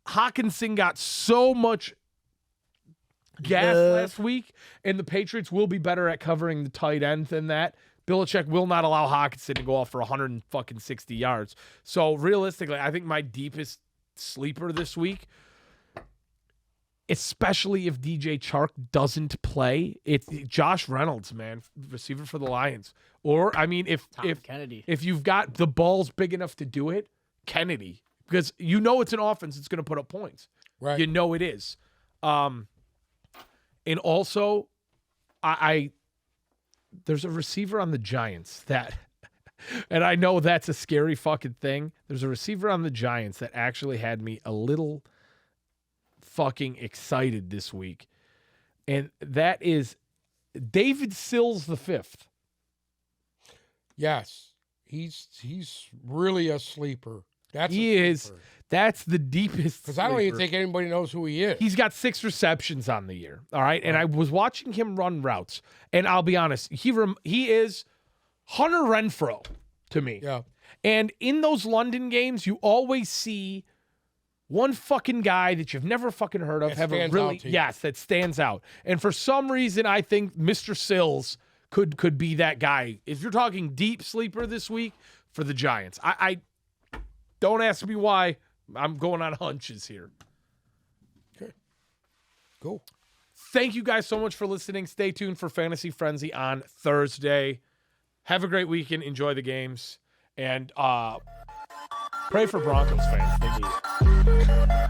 S1: Hawkinson got so much gas last week, and the Patriots will be better at covering the tight end than that. Belichick will not allow Hawkinson to go off for 160 yards. So realistically, I think my deepest sleeper this week, especially if DJ Chark doesn't play, it's Josh Reynolds, man, receiver for the Lions. Or I mean, if
S3: Kennedy.
S1: if you've got the balls big enough to do it, Kennedy, because you know it's an offense that's going to put up points.
S2: Right.
S1: You know it is. And also, I there's a receiver on the Giants that, and I know that's a scary fucking thing. There's a receiver on the Giants that actually had me a little fucking excited this week. And that is David Sills the fifth.
S2: Yes. He's really a sleeper.
S1: That's the deepest.
S2: Because I don't even
S1: sleeper.
S2: think anybody knows who he is.
S1: He's got 6 receptions on the year. All right. And I was watching him run routes. And I'll be honest, he is Hunter Renfrow to me.
S2: Yeah.
S1: And in those London games, you always see one fucking guy that you've never fucking heard of
S2: That
S1: have a
S2: stands
S1: really
S2: out to you.
S1: yes, that stands out. And for some reason, I think Mr. Sills could be that guy. If you're talking deep sleeper this week for the Giants, I don't ask me why. I'm going on hunches here.
S2: Okay. Cool.
S1: Thank you guys so much for listening. Stay tuned for Fantasy Frenzy on Thursday. Have a great weekend. Enjoy the games. And pray for Broncos fans. They need it.